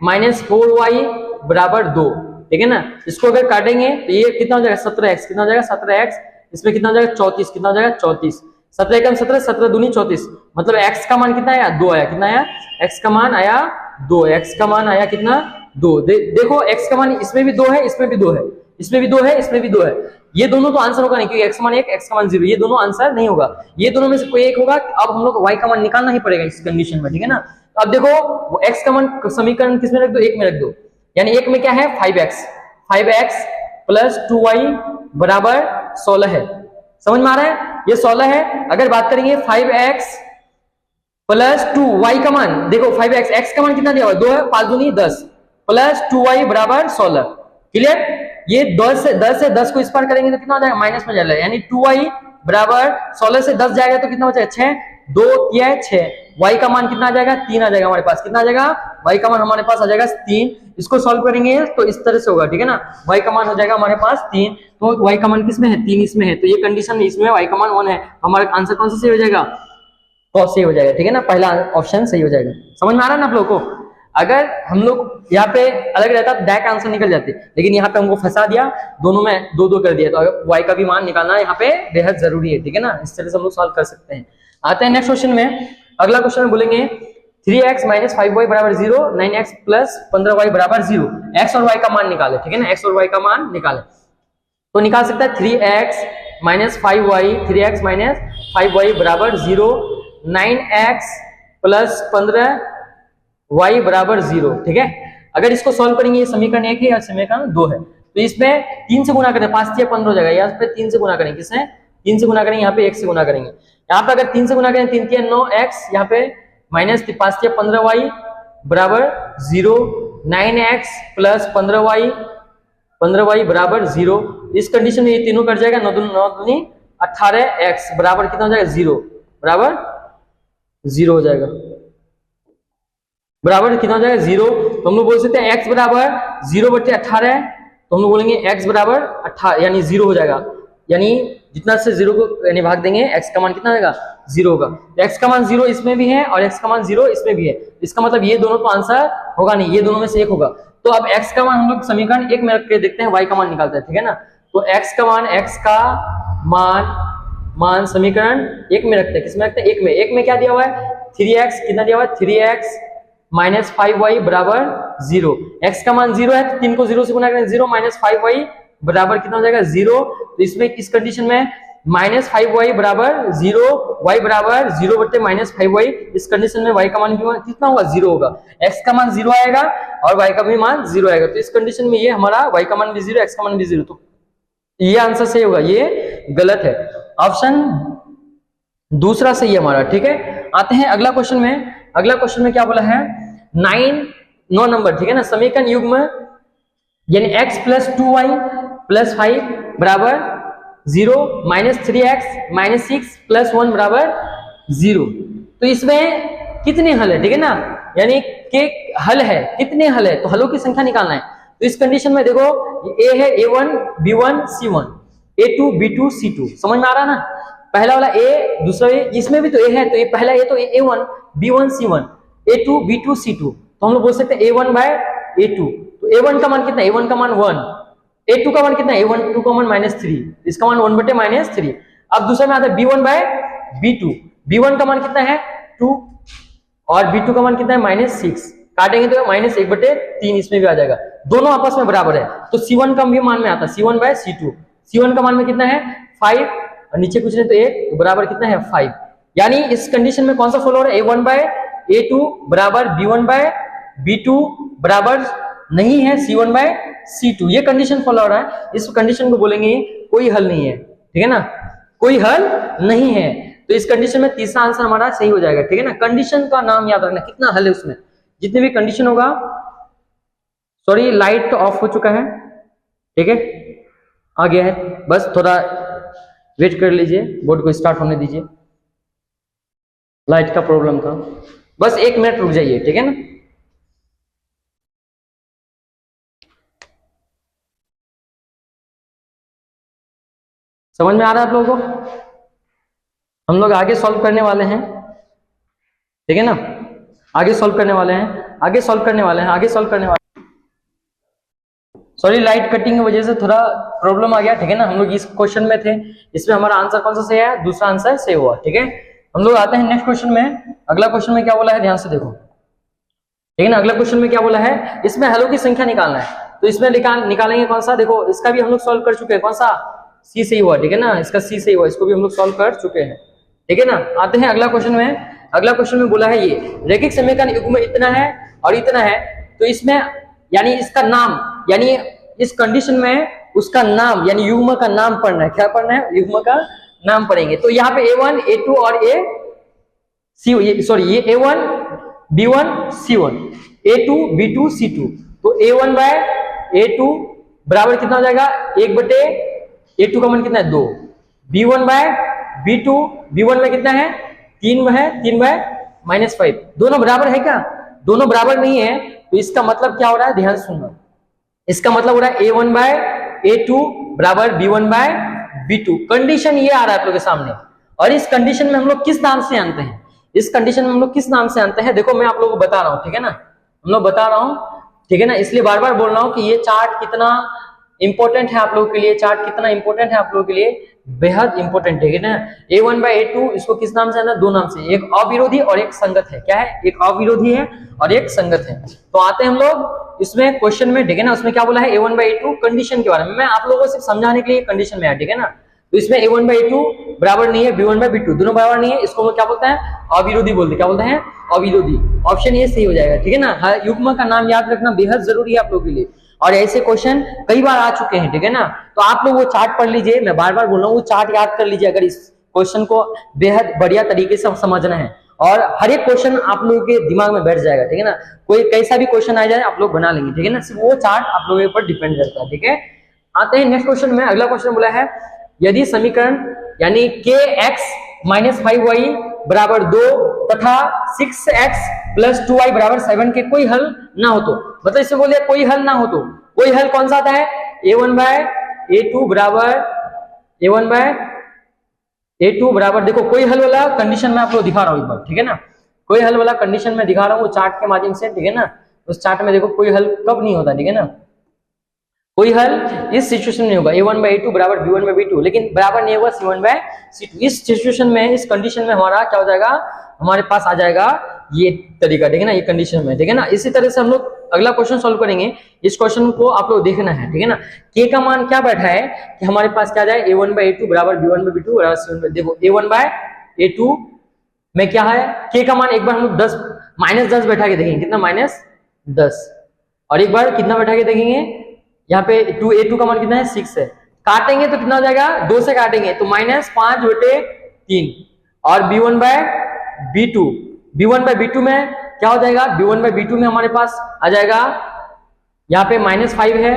माइनस 4y बराबर 2, ठीक है ना। इसको अगर काटेंगे तो ये कितना हो जाएगा 17x, कितना हो जाएगा 17x, इसमें कितना हो जाएगा 34, कितना हो जाएगा 34, 17 एकम 17, 17 दूनी 34, मतलब x का मान कितना आया 2 आया, कितना आया x का मान आया 2, x का मान आया कितना 2। देखो x का मान इसमें भी 2 है, इसमें भी 2 है, इसमें भी 2 है, इसमें भी 2 है, ये दोनों तो आंसर होगा नहीं, क्योंकि x का मान 1, x का मान 0, ये दोनों आंसर नहीं होगा, ये दोनों में से कोई एक होगा। अब हम लोग y का मान निकालना ही पड़ेगा इस कंडीशन में, ठीक है ना। तो अब देखो x का मान समीकरण किसमें रख दो, 1 में रख दो, यानी 1 में क्या है 5x प्लस 2y बराबर 16 है, समझ में आ रहा है, ये 16 है। अगर बात करेंगे 5x प्लस 2y का मान, देखो 5x, x का मान कितना दिया हुआ है 2 है, 5 दूनी 10 प्लस 2y बराबर 16, क्लियर। ये 10 से 10 को इस पार करेंगे तो कितना हो जाएगा माइनस में जाएगा, यानी 2y बराबर 16 से 10 जाएगा तो कितना हो जाएगा 6, 2 या 6, y का मान कितना आ जाएगा 3 आ जाएगा हमारे पास, कितना आ जाएगा y का मान हमारे पास आ जाएगा 3। इसको सॉल्व करेंगे तो इस तरह से होगा, ठीक है ना, y का मान हो जाएगा हमारे पास 3, तो y का मान किसमें है 3 इसमें है, तो ये कंडीशन में इसमें y का मान 1 है, हमारा आंसर कौन सा सही हो जाएगा, तो सही हो जाएगा, ठीक है ना, पहला ऑप्शन सही हो जाएगा। समझ में आ रहा है ना आप लोगों को। अगर हम लोग यहाँ पे अलग रहता तो डायरेक्ट आंसर निकल जाते, लेकिन यहाँ पे हमको फंसा दिया, दोनों में 2-2 कर दिया, तो y का भी मान निकालना यहाँ पे बेहद जरूरी है, ठीक है ना, इस तरह से हम लोग सॉल्व कर सकते हैं। आते हैं नेक्स्ट क्वेश्चन में। अगला क्वेश्चन में बोलेंगे 3x माइनस 5y बराबर 0, 9x प्लस 15y बराबर 0, x और y का मान निकाले, ठीक है ना, x और y का मान निकाले। तो निकाल सकता है 3x minus 5y, 3x minus 5y बराबर 0, 9x प्लस 15y बराबर 0, ठीक है। अगर इसको सॉल्व करेंगे, ये समीकरण 1 है या समीकरण 2 है, तो इसमें 3 से गुना करें, 5 या 15 हो जाएगा, यहाँ पे 3 से गुना करेंगे, किससे 3 से गुना करेंगे, यहाँ पे 1 से गुना करेंगे। यहाँ पे अगर 3 से गुना करें 3 या 9x, यहाँ पे माइनस 5 या 15y बराबर 0, 9x प्लस 15y बराबर 0। इस कंडीशन में ये तीनों कट जाएगा, 9 दूनी 18x बराबर कितना हो जाएगा 0, बराबर 0 हो जाएगा, बराबर कितना हो जाएगा 0। तो हम लोग बोल सकते हैं x बराबर 0/18, तो हम लोग बोलेंगे x बराबर 18 यानी 0 हो जाएगा, यानी जितना से 0 को यानी भाग देंगे x का मान कितना होगा 0 होगा। तो x का मान 0 इसमें भी है और x का मान 0 इसमें भी है, इसका मतलब ये दोनों तो आंसर होगा नहीं, ये दोनों में से एक होगा। तो अब x का मान हम लोग समीकरण 1 में रख के देखते हैं, y का मान निकालते हैं, ठीक है ना। तो x का मान समीकरण 1 में रखते हैं, किसमें रखते हैं 1 में क्या दिया हुआ है 3x, कितना दिया हुआ है 3x माइनस 5y बराबर 0, x का मान 0 है तो 3 को 0 से गुना करें, 0 माइनस 5y बराबर कितना हो जाएगा 0। तो इसमें इस कंडीशन में -5y बराबर 0, y बराबर 0 बटे -5y। इस कंडीशन में y का मान कितना होगा? 0 होगा। x का मान 0 आएगा और y का भी मान 0 आएगा। तो इस कंडीशन में ये हमारा y का मान भी 0, x का मान भी 0, तो ये आंसर सही होगा, ये गलत है। ऑप्शन दूसरा सही है हमारा, ठीक है। आते हैं अगला क्वेश्चन में। अगला क्वेश्चन में क्या बोला है? 9 नंबर, ठीक है ना। समीकरण युग्म यानी x प्लस 2y प्लस 5 बराबर 0, -3x -6 प्लस 1 बराबर 0। तो इसमें कितने हल है, ठीक है ना, यानी कि हल है, कितने हल है, तो हलों की संख्या निकालना है। तो इस कंडीशन में देखो a है a1 b1 c1, a2 b2 c2, समझ में आ रहा है ना। पहला वाला a, दूसरा a, इसमें भी तो a है, तो ये पहला a तो a1 b1 c1, a2 b2 c2, तो हम लोग बोल सकते हैं a1 बाय a2। तो a1 का मान कितना है? a1 का मान 1, a2 का मान कितना है? a2 का मान -3, इसका मान 1 बटे -3। अब दूसरे में आता है b1 बाय b2, b1 का मान कितना है? 2 और b2 का मान कितना है? -6, काटेंगे तो -1 बटे 3 इसमें भी आ जाएगा, दोनों आपस में बराबर है। तो c1 का भी मान में आता है c1 बाय c2, c1 का मान में कितना है? 5 और नीचे कुछ नहीं तो 1, तो बराबर कितना है? 5। यानी इस कंडीशन में कौन सा फॉलो हो रहा है? a1 बाय a2 बराबर b1 बाय b2 बराबर नहीं है c1 बाय c2, ये कंडीशन फॉलो हो रहा है। इस कंडीशन को बोलेंगे कोई हल नहीं है, ठीक है ना, कोई हल नहीं है। तो इस कंडीशन में तीसरा आंसर हमारा सही हो जाएगा, ठीक है ना। कंडीशन का नाम याद रखना, कितना हल है उसमें, जितने भी कंडीशन होगा। सॉरी, लाइट ऑफ हो चुका है, ठीक है, आ गया है, बस थोड़ा वेट कर लीजिए, बोर्ड को स्टार्ट होने दीजिए। लाइट का प्रॉब्लम था, बस 1 मिनट रुक जाइए, ठीक है ना। समझ में आ रहा है आप लोगों को? हम लोग आगे सॉल्व करने वाले हैं, ठीक है ना, आगे सॉल्व करने वाले हैं, आगे सॉल्व करने वाले हैं, आगे सॉल्व करने वाले हैं। सॉरी, लाइट कटिंग की वजह से थोड़ा प्रॉब्लम आ गया, ठीक है ना। हम लोग इस क्वेश्चन में थे, इसमें हमारा आंसर कौन सा सही है? दूसरा आंसर सही हुआ, ठीक है। हम लोग आते हैं नेक्स्ट क्वेश्चन में। अगला क्वेश्चन में क्या बोला है, ध्यान से देखो, ठीक है ना। अगला क्वेश्चन में क्या बोला है? इसमें हलों की संख्या निकालना है। तो इसमें निकालेंगे कौन सा? देखो, इसका भी हम लोग सॉल्व कर चुके हैं, कौन सा? सी सही हुआ, ठीक है ना, इसका सी सही हुआ, इसको भी हम लोग सॉल्व कर चुके हैं, ठीक है ना। आते हैं अगला क्वेश्चन में। अगला क्वेश्चन में बोला है ये रैखिक समीकरण युग्म इतना है और इतना है, तो इसमें यानी इसका नाम, यानी इस कंडीशन में उसका नाम यानी युग्म का नाम पढ़ना है। क्या पढ़ना है? युग्म का नाम पढ़ेंगे। तो यहाँ पे a1 a2 और ये a1 b1 c1, a2 b2 c2, तो a1 बाय a2 बराबर कितना हो जाएगा? 1 बटे a2 का मान कितना है? 2, b1 बाय b2, b1 में कितना है? 3 है, 3 बाय -5, दोनों बराबर है क्या? दोनों बराबर नहीं है, तो इसका मतलब क्या हो रहा है? ध्यान सुनना, इसका मतलब हो रहा है a1 बाय a2 बराबर b1 बाय b2। कंडीशन ये आ रहा है आप लोगों के सामने, और इस कंडीशन में हम लोग किस नाम से जानते हैं? इस कंडीशन में हम लोग किस नाम से जानते हैं? देखो, मैं आप लोगों को बता रहा हूं, ठीक है ना, हम लोग बता रहा हूं, ठीक है ना, इसलिए बार बार बोल रहा हूं कि ये चार्ट कितना इंपॉर्टेंट है आप लोगों के लिए, चार्ट कितना इंपॉर्टेंट है आप लोगों के लिए, बेहद इंपॉर्टेंट है ना। a1 बाय a2 इसको किस नाम से? दो नाम से, एक अविरोधी और एक संगत है। क्या है? एक अविरोधी है और एक संगत है। तो आते हैं हम लोग इसमें क्वेश्चन में, ठीक है ना। उसमें क्या बोला है? a1 बाय a2 कंडीशन के बारे में, मैं आप लोगों को सिर्फ समझाने के लिए कंडीशन में है, ठीक है ना। तो इसमें a1 बाय a2 बराबर नहीं है b1 बाय b2, दोनों बराबर नहीं है, इसको हम क्या बोलते हैं? अविरोधी बोलते हैं। क्या बोलते हैं? अविरोधी। ऑप्शन ये सही हो जाएगा, ठीक है ना। युग्म का नाम याद रखना बेहद जरूरी है आप लोगों के लिए, और ऐसे क्वेश्चन कई बार आ चुके हैं, ठीक है ना। तो आप लोग वो चार्ट पढ़ लीजिए, मैं बार बार बोल रहा हूँ, वो चार्ट याद कर लीजिए अगर इस क्वेश्चन को बेहद बढ़िया तरीके से समझना है, और हर एक क्वेश्चन आप लोगों के दिमाग में बैठ जाएगा, ठीक है ना। कोई कैसा भी क्वेश्चन आ जाए आप लोग बना लेंगे, ठीक है ना। सिर्फ वो चार्ट आप लोगों के ऊपर डिपेंड करता है, ठीक है। आते हैं नेक्स्ट क्वेश्चन में। अगला क्वेश्चन बोला है यदि समीकरण यानी kx - 5y बराबर 2 तथा 6x + 2y बराबर 7 के कोई हल ना हो, तो मतलब इससे बोलिए कोई हल ना हो, तो कोई हल कौन सा आता है? a1 बाय a2 बराबर a1 बाय a2 बराबर, देखो कोई हल वाला कंडीशन में आप लोग दिखा रहा हूं एक बार, ठीक है ना। कोई हल वाला कंडीशन में दिखा रहा हूं चार्ट के माध्यम से, ठीक है ना। उस चार्ट में देखो कोई हल कब नहीं होता, ठीक है ना। कोई हल इस सिचुएशन में नहीं होगा a1 बाय a2 बराबर b1 बाय b2, लेकिन बराबर नहीं होगा c1 बाय c2। इस सिचुएशन में, इस कंडीशन में हमारा क्या हो जाएगा? हमारे पास आ जाएगा ये तरीका, ठीक है ना, ये कंडीशन में, ठीक है ना। इसी तरह से हम लोग अगला क्वेश्चन सॉल्व करेंगे। इस क्वेश्चन को आप लोग देखना है, ठीक है ना। k का मान क्या बैठा है कि हमारे पास क्या जाए a1/a2 बराबर b1/b2 बराबर c1/, देखो a1/a2 में क्या है, k का मान एक बार हम लोग 10 -10 बैठा के देखेंगे, कितना -10, और एक बार कितना बैठा के देखेंगे, यहाँ पे a2 का मान कितना है 6 है, काटेंगे तो कितना हो जाएगा, 2 से काटेंगे तो -5/3, और b1/b2 में क्या हो जाएगा, b1/b2 में हमारे पास आ जाएगा, यहाँ पे -5 है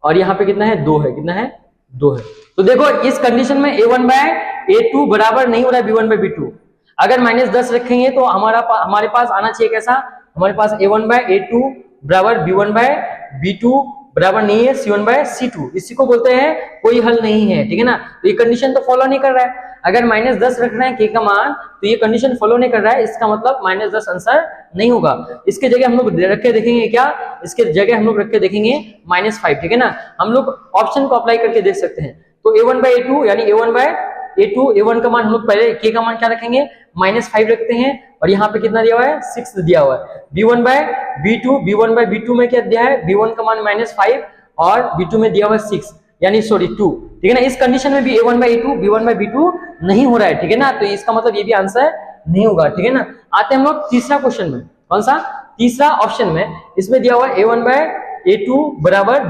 और यहाँ पे कितना है 2 है, कितना है 2 है। तो देखो इस कंडीशन में a1/a2 बराबर नहीं हो रहा है b1/b2। अगर -10 रखेंगे तो हमारे पास आना चाहिए कैसा, हमारे पास a1/a2 बराबर b1/b2 बराबर नहीं है c1/c2। इसी को बोलते हैं कोई हल नहीं है, ठीक है ना। तो ये कंडीशन तो फॉलो नहीं कर रहा है। अगर -10 रख रहे हैं k का मान तो ये कंडीशन फॉलो नहीं कर रहा है, इसका मतलब -10 आंसर नहीं होगा। इसके जगह हम लोग रख के देखेंगे क्या, इसके जगह हम लोग रख के देखेंगे -5, ठीक है ना। हम लोग ऑप्शन को अप्लाई करके देख सकते हैं। तो a1/a2 यानी a1/a2, a1 का मान हम लोग पहले k का मान क्या रखेंगे, -5 रखते हैं, और यहाँ पे कितना दिया हुआ है 6 दिया हुआ है। b1/b2 में क्या दिया है, b1 का मान -5 और b2 में दिया हुआ है 6 यानी 2, ठीक है ना। इस कंडीशन में भी a1/a2 b1/b2 नहीं हो रहा है, ठीक है ना। तो इसका मतलब ये भी आंसर नहीं होगा, ठीक है ना। आते हैं हम लोग तीसरा क्वेश्चन में, कौन सा, तीसरा ऑप्शन में, इसमें दिया हुआ है a1/a2 बराबर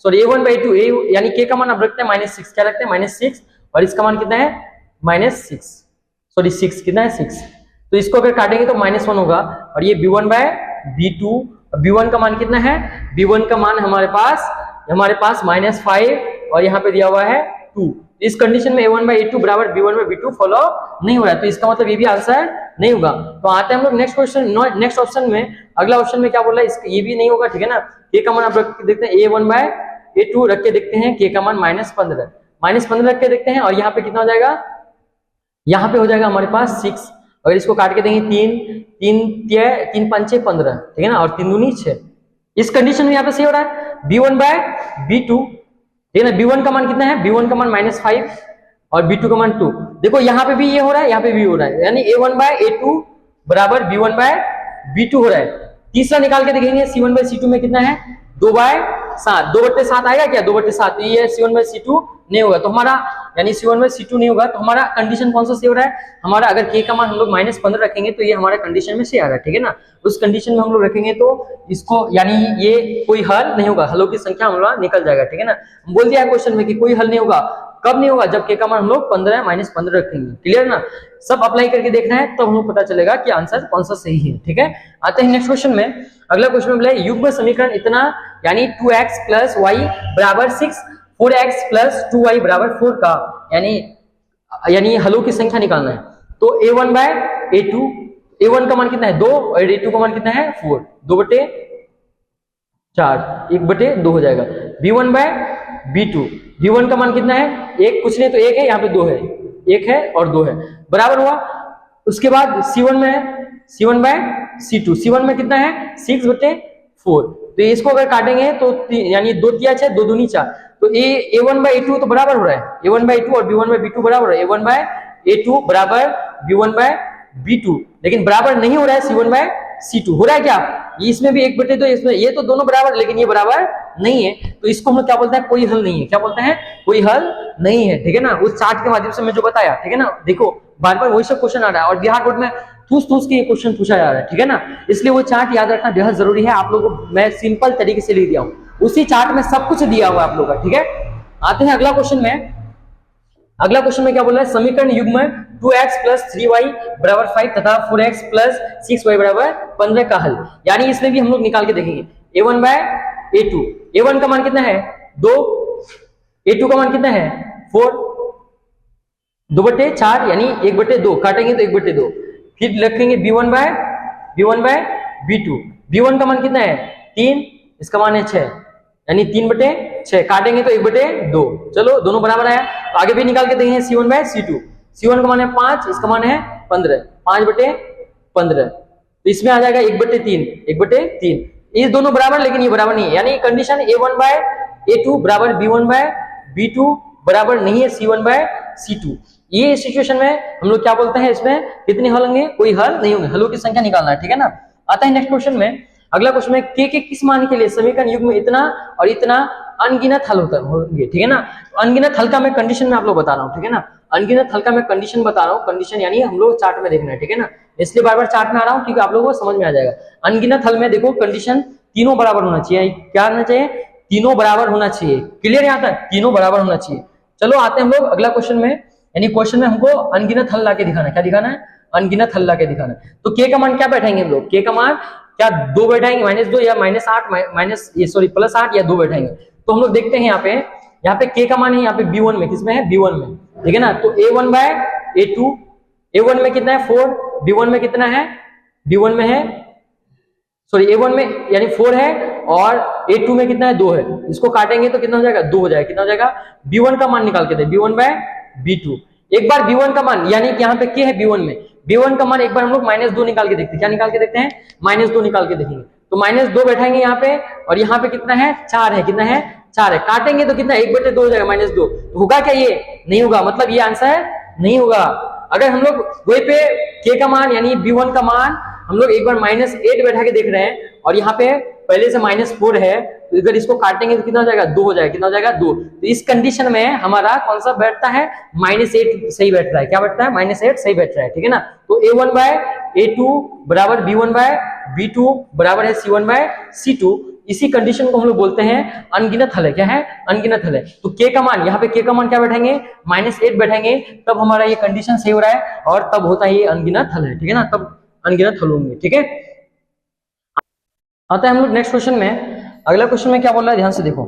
a1/a2 यानी k का मान आप रखते हैं -6, क्या रखते हैं -6, और इसका मान कितना है -6 कितना है 6। तो इसको अगर काटेंगे तो -1 होगा, और ये b1/b2, b1 का मान कितना है, b1 का मान हमारे पास -5 और यहाँ पे दिया हुआ है 2। इस कंडीशन में a1/a2 बराबर b1/b2 फॉलो नहीं हो रहा है, तो इसका मतलब ये भी आंसर नहीं होगा। तो आते हैं हम लोग नेक्स्ट ऑप्शन में। अगला ऑप्शन में क्या बोल रहा है, ये भी नहीं होगा, ठीक है ना। k का मान आप रख के देखते हैं, a1/a2 रख के देखते हैं, k का मान -15 रख के देखते हैं, और यहाँ पे कितना हो जाएगा, यहाँ पे हो जाएगा हमारे पास 6। अगर इसको काट के देंगे 3 5 6 15, ठीक है ना, और 3 दूनी 6। इस कंडीशन में यहाँ पे सही हो रहा है b1/b2, ठीक है ना। b1 का मान कितना है, b1 का मान -5 और b2 का मान 2। देखो यहाँ पे भी ये हो रहा है, यहाँ पे भी हो रहा है, यानी a1/a2 बराबर b1/b2 हो रहा है। तीसरा निकाल के देखेंगे, c1/c2 में कितना है 2/7, 2/7 आएगा क्या, 2/7, तो ये c1/c2 नहीं होगा, तो हमारा यानी c1/c2 नहीं होगा। तो हमारा कंडीशन कौन सा सही हो रहा है, हमारा अगर k का मान हम लोग -15 रखेंगे तो ये हमारा कंडीशन में सही आ रहा है, ठीक है ना। उस कंडीशन में हम लोग रखेंगे तो इसको यानी ये कोई हल नहीं होगा, हलों की संख्या हमारा निकल जाएगा, ठीक है ना। बोल दिया क्वेश्चन में कि कोई हल नहीं होगा, कब नहीं होगा, जब k का मान हम लोग -15 रखेंगे, क्लियर ना। सब अप्लाई करके देखना है, तब तो हमें पता चलेगा कि आंसर कौन सा सही है, ठीक है। आते हैं नेक्स्ट क्वेश्चन में। अगला क्वेश्चन में बोला युग्म समीकरण इतना यानी 2x + y बराबर 6, 4x + 2y बराबर 4 का यानी हलों की संख्या निकालना है। तो a1/a2, a1 का मान कितना है 2 और a2 का मान कितना है 4, 2/4, 1/2 हो जाएगा। b1/b2, b1 का मान कितना है 1, कुछ नहीं तो 1 है, यहाँ पे 2 है, 1 है और 2 है, बराबर हुआ। उसके बाद c1 में है c1/c2, c1 में कितना है 6/4। तो इसको अगर काटेंगे तो यानी 2 तिया 6, 2 दूनी 4, तो a1/a2 तो बराबर हो रहा है, a1/a2 और b1/b2 बराबर है, a1/a2 बराबर b1/b2, लेकिन बराबर नहीं हो रहा है c1/c2, हो रहा है क्या, इसमें भी 1/2, इसमें ये तो दोनों बराबर, लेकिन ये बराबर नहीं है, तो इसको हम लोग क्या बोलते हैं, कोई हल नहीं है। क्या बोलते हैं, कोई हल नहीं है, ठीक है ना। उस चार्ट के माध्यम से मैं जो बताया, ठीक है ना। देखो बार बार वही सब क्वेश्चन आ रहा है, और बिहार बोर्ड में ठूस के ये क्वेश्चन पूछा जा रहा है, ठीक है ना। इसलिए वो चार्ट याद रखना बेहद जरूरी है। आप लोगों को मैं सिंपल तरीके से लिख दिया हूँ, उसी चार्ट में सब कुछ दिया हुआ है आप लोगों का, ठीक है। आते हैं अगला क्वेश्चन में। अगला क्वेश्चन में क्या बोल रहा है, समीकरण युग्म 2x + 3y बराबर 5 तथा 4x + 6y बराबर 15 का हल, यानी इसमें भी हम लोग निकाल के देखेंगे। a1/a2, a1 का मान कितना है 2, a2 का मान कितना है 4, 2/4 यानी 1/2, काटेंगे तो 1/2। फिर रखेंगे b1/b2, b1 का मान कितना है 3, इसका मान है 6, यानी 3/6, काटेंगे तो 1/2। चलो दोनों बराबर आया, तो आगे भी निकाल के देंगे c1/c2, c1 का मान है 5, इसका मान है 15, 5/15, तो इसमें आ जाएगा 1/3, 1/3। ये दोनों बराबर, लेकिन ये बराबर नहीं है, यानी कंडीशन a1/a2 बराबर b1/b2 बराबर नहीं है c1/c2। ये सिचुएशन में हम लोग क्या बोलते हैं, इसमें कितने हल होंगे, कोई हल नहीं होंगे, हलों की संख्या निकालना है, ठीक है ना। आता है नेक्स्ट क्वेश्चन में। अगला क्वेश्चन है के किस मान के लिए समीकरण युग्म इतना और इतना अनगिनत हल होंगे, ठीक है ना। तो अनगिनत हल का मैं कंडीशन में आप लोग बता रहा हूँ, ठीक है ना। अनगिनत हल का मैं कंडीशन बता रहा हूँ, कंडीशन यानी हम लोग चार्ट में देखना है, ठीक है ना। इसलिए बार बार चार्ट में आ रहा हूँ क्योंकि आप लोगों को समझ में आ जाएगा। अनगिनत हल में देखो कंडीशन तीनों बराबर होना चाहिए। क्या होना चाहिए? तीनों बराबर होना चाहिए। क्लियर यहाँ तक? तीनों बराबर होना चाहिए। चलो आते हैं हम लोग अगला क्वेश्चन में, यानी क्वेश्चन में हमको अनगिनत हल लाके दिखाना है। क्या दिखाना है? अनगिनत हल लाके दिखाना है। तो के का मान क्या बैठाएंगे हम लोग? के का मान क्या 2 बैठाएंगे, -2 या -8 +8 या 2 बैठाएंगे। तो हम लोग देखते हैं यहाँ पे के का मान है यहाँ पे B1 में, किसमें है? B1 में, ठीक है ना। तो A1/A2, A1 में कितना है? 4, B1 में कितना है? B1 में है A1 में यानी 4 है और A2 में कितना है? 2 है। इसको काटेंगे तो कितना हो जाएगा? 2 हो जाएगा। कितना हो जाएगा? B1 का मान निकाल के दे, B1/B2। एक बार B1 का मान, यानी कि यहाँ पे के है B1 में, B1 का मान एक बार हम लोग -2 निकाल के देखते हैं। क्या निकाल के देखते हैं? -2 निकाल के देखेंगे। तो -2 बैठाएंगे यहाँ पे और यहाँ पे कितना है? 4 है। कितना है? 4 है। काटेंगे तो कितना? 1/2 हो जाएगा, -2। तो होगा क्या? ये नहीं होगा, मतलब ये आंसर नहीं होगा। अगर हम लोग वही पे के का मान यानी B1 का मान हम लोग एक बार -8 बैठा के देख रहे हैं और यहाँ पे पहले से -4 है, तो अगर इसको काटेंगे तो कितना हो जाएगा? 2 हो जाएगा। कितना हो जाएगा? 2। तो इस कंडीशन में हमारा कौन सा बैठता है? -8 सही बैठ रहा है। क्या बैठता है? -8 सही बैठ रहा है, ठीक है ना। तो A1/A2 बराबर B1/B2 बराबर है C1/C2। इसी कंडीशन को हम लोग बोलते हैं अनगिनत हल है। क्या है? अनगिनत हल है। तो के का मान, यहाँ पे के का मान क्या बैठेंगे? -8 बैठेंगे, तब हमारा ये कंडीशन सही हो रहा है और तब होता है ये अनगिनत हल है, ठीक है ना। तब अनगिनत हल होंगे, ठीक है। आता है हम लोग नेक्स्ट क्वेश्चन में। अगला क्वेश्चन में क्या बोल रहा है? ध्यान से देखो।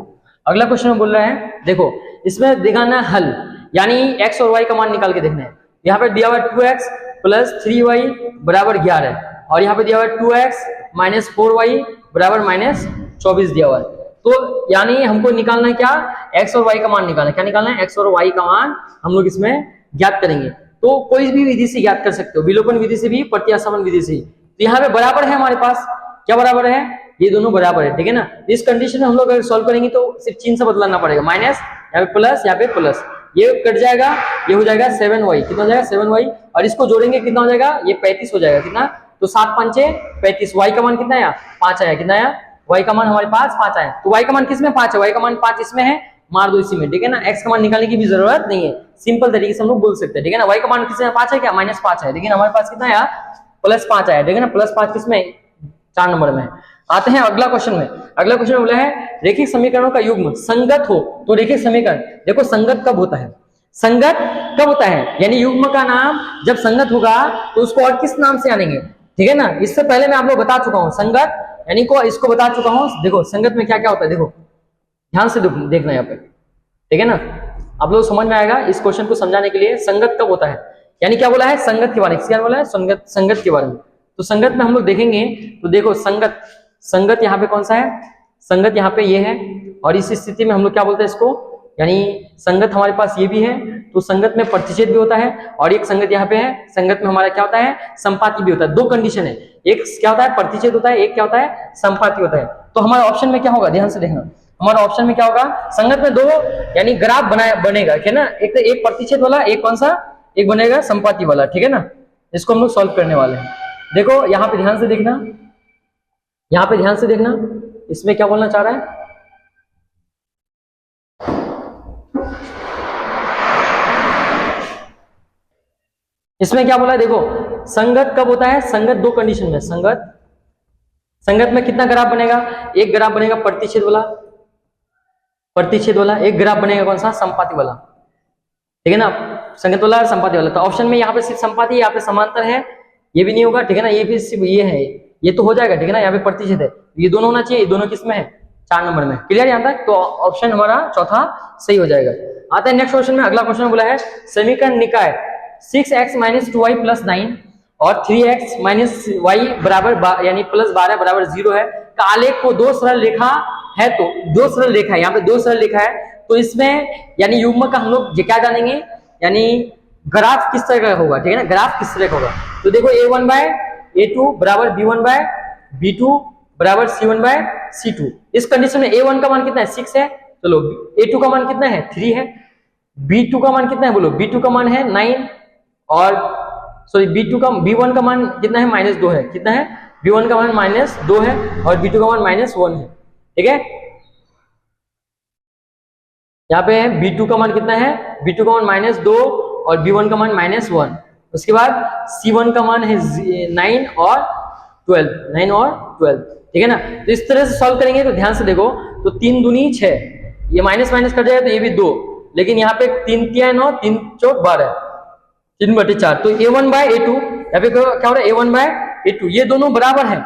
अगला क्वेश्चन में बोल रहा है, देखो इसमें दिखाना है हल, यानी x और y का मान निकाल के देखना है। यहाँ पे दिया हुआ 2x + 3y बराबर 11 और यहाँ पे दिया हुआ 2x - 4y बराबर -24 दिया हुआ है। तो यानी हमको निकालना है क्या? x और y का मान निकालना है। क्या निकालना है? x और y का मान हम लोग इसमें ज्ञात करेंगे। तो कोई भी विधि से ज्ञात कर सकते हो, विलोपन विधि से भी, प्रत्यासवन विधि से। तो यहाँ पे बराबर है हमारे पास। क्या बराबर है? ये दोनों बराबर है, ठीक है ना। इस कंडीशन में हम लोग अगर सॉल्व करेंगे तो सिर्फ चिन्ह से बदलना पड़ेगा, माइनस यहाँ पे प्लस, यहाँ पे प्लस, ये कट जाएगा, ये हो जाएगा 7y। कितना हो जाएगा? 7y। और इसको जोड़ेंगे कितना हो जाएगा? ये 35 हो जाएगा। कितना? तो 7 5 35। y का मान कितना आया? 5 आया। कितना आया? y का मान हमारे पास 5 आया। तो y का मान किसमें? 5 है। y का मान 5 इसमें है, मार दो इसी में, ठीक है ना। x का मान निकालने की भी जरूरत नहीं है, सिंपल तरीके से हम लोग बोल सकते हैं, ठीक है ना। y का मान किसमें? 5 है क्या? -5 है। लेकिन हमारे पास कितना आया? +5 आया, ठीक है ना। +5 किसमें? 4 नंबर में। आते हैं अगला क्वेश्चन में। अगला क्वेश्चन में बोला है रेखिक समीकरणों का युग्म संगत हो तो रेखिक समीकरण, देखो संगत कब होता है? संगत कब होता है? यानी युग्म का नाम जब संगत होगा तो उसको और किस नाम से आनेंगे, ठीक है ना। इससे पहले मैं आप लोग बता चुका हूं संगत, यानी को इसको बता चुका हूं। देखो संगत में क्या क्या होता है, देखो ध्यान से देखना यहाँ पे, ठीक है ना। आप लोग समझ में आएगा इस क्वेश्चन को समझाने के लिए। संगत कब होता है, यानी क्या बोला है? संगत के बारे में। क्या बोला है? संगत के बारे में। तो संगत में हम लोग देखेंगे तो देखो संगत यहाँ पे कौन सा है? संगत यहाँ पे ये है। और इस स्थिति में हम लोग क्या बोलते हैं इसको, यानी संगत हमारे पास ये भी है। तो संगत में प्रतिच्छेद भी होता है और एक संगत यहाँ पे है। संगत में हमारा क्या होता है? संपाती भी होता है। दो कंडीशन है, एक क्या होता है? प्रतिच्छेद होता है, एक क्या होता है? संपाती होता है। तो हमारे ऑप्शन में क्या होगा? ध्यान से देखना, हमारा ऑप्शन में क्या होगा? संगत में दो यानी ग्राफ बनेगा, ठीक है ना। एक तो एक प्रतिच्छेद वाला, एक कौन सा? एक बनेगा संपाती वाला, ठीक है ना। इसको हम लोग सॉल्व करने वाले हैं। देखो यहाँ पे ध्यान से देखना, यहाँ पे ध्यान से देखना, इसमें क्या बोलना चाह रहा है? इसमें क्या बोला है? देखो संगत कब होता है? संगत दो कंडीशन में। संगत में कितना ग्राफ बनेगा? एक ग्राफ बनेगा प्रतिच्छेद वाला, एक ग्राफ बनेगा कौन सा? संपाती वाला, ठीक है ना। संगत वाला, संपाती वाला। तो ऑप्शन में यहाँ पे सिर्फ संपाती, यहाँ पे समांतर है, ये भी नहीं होगा, ठीक है ना। ये भी सिर्फ ये है, ये तो हो जाएगा, ठीक है ना। यहाँ पे प्रतिच्छेद है, ये दोनों होना चाहिए। ये दोनों किसमें है? 4 नंबर में। क्लियर यहाँ तक? तो ऑप्शन हमारा चौथा सही हो जाएगा। आता है नेक्स्ट क्वेश्चन में। अगला क्वेश्चन बोला है समीकरण निकाय 6x - 2y + 9 और 3x - y बराबर यानी +12 बराबर 0 है का आलेख को दो सरल रेखा है। तो दो सरल रेखा है, यहाँ पे दो सरल रेखा है। तो इसमें यानी युग्म का हम लोग क्या जानेंगे, यानी ग्राफ किस तरह का होगा, ठीक है ना। ग्राफ किस तरह का होगा? तो देखो A1/A2 बराबर B1/B2 बराबर C1/C2। इस कंडीशन में A1 का मान कितना है? 6 है। चलो A2 का मान कितना है? 3 है। B2 का मान कितना है? बोलो। B2 का मान है 9 और सॉरी B1 का मान कितना है? -2 है। कितना है? b1 का मान -2 है और b2 का मान -1 है। ठीक है, यहाँ पे b2 का मान कितना है, b2 का मान -2 और b1 का मान -1। उसके बाद c1 का मान है 9 और 12। ठीक है ना। तो इस तरह से सॉल्व करेंगे तो ध्यान से देखो, तो 3 दूनी 6, ये माइनस माइनस कट जाएगा तो ये भी 2, लेकिन यहाँ पे 3 तिया 9, 3 चौक 12, 3/4। तो a1/a2 यहाँ पे क्या हो रहा है, a1/a2, ये दोनों बराबर है,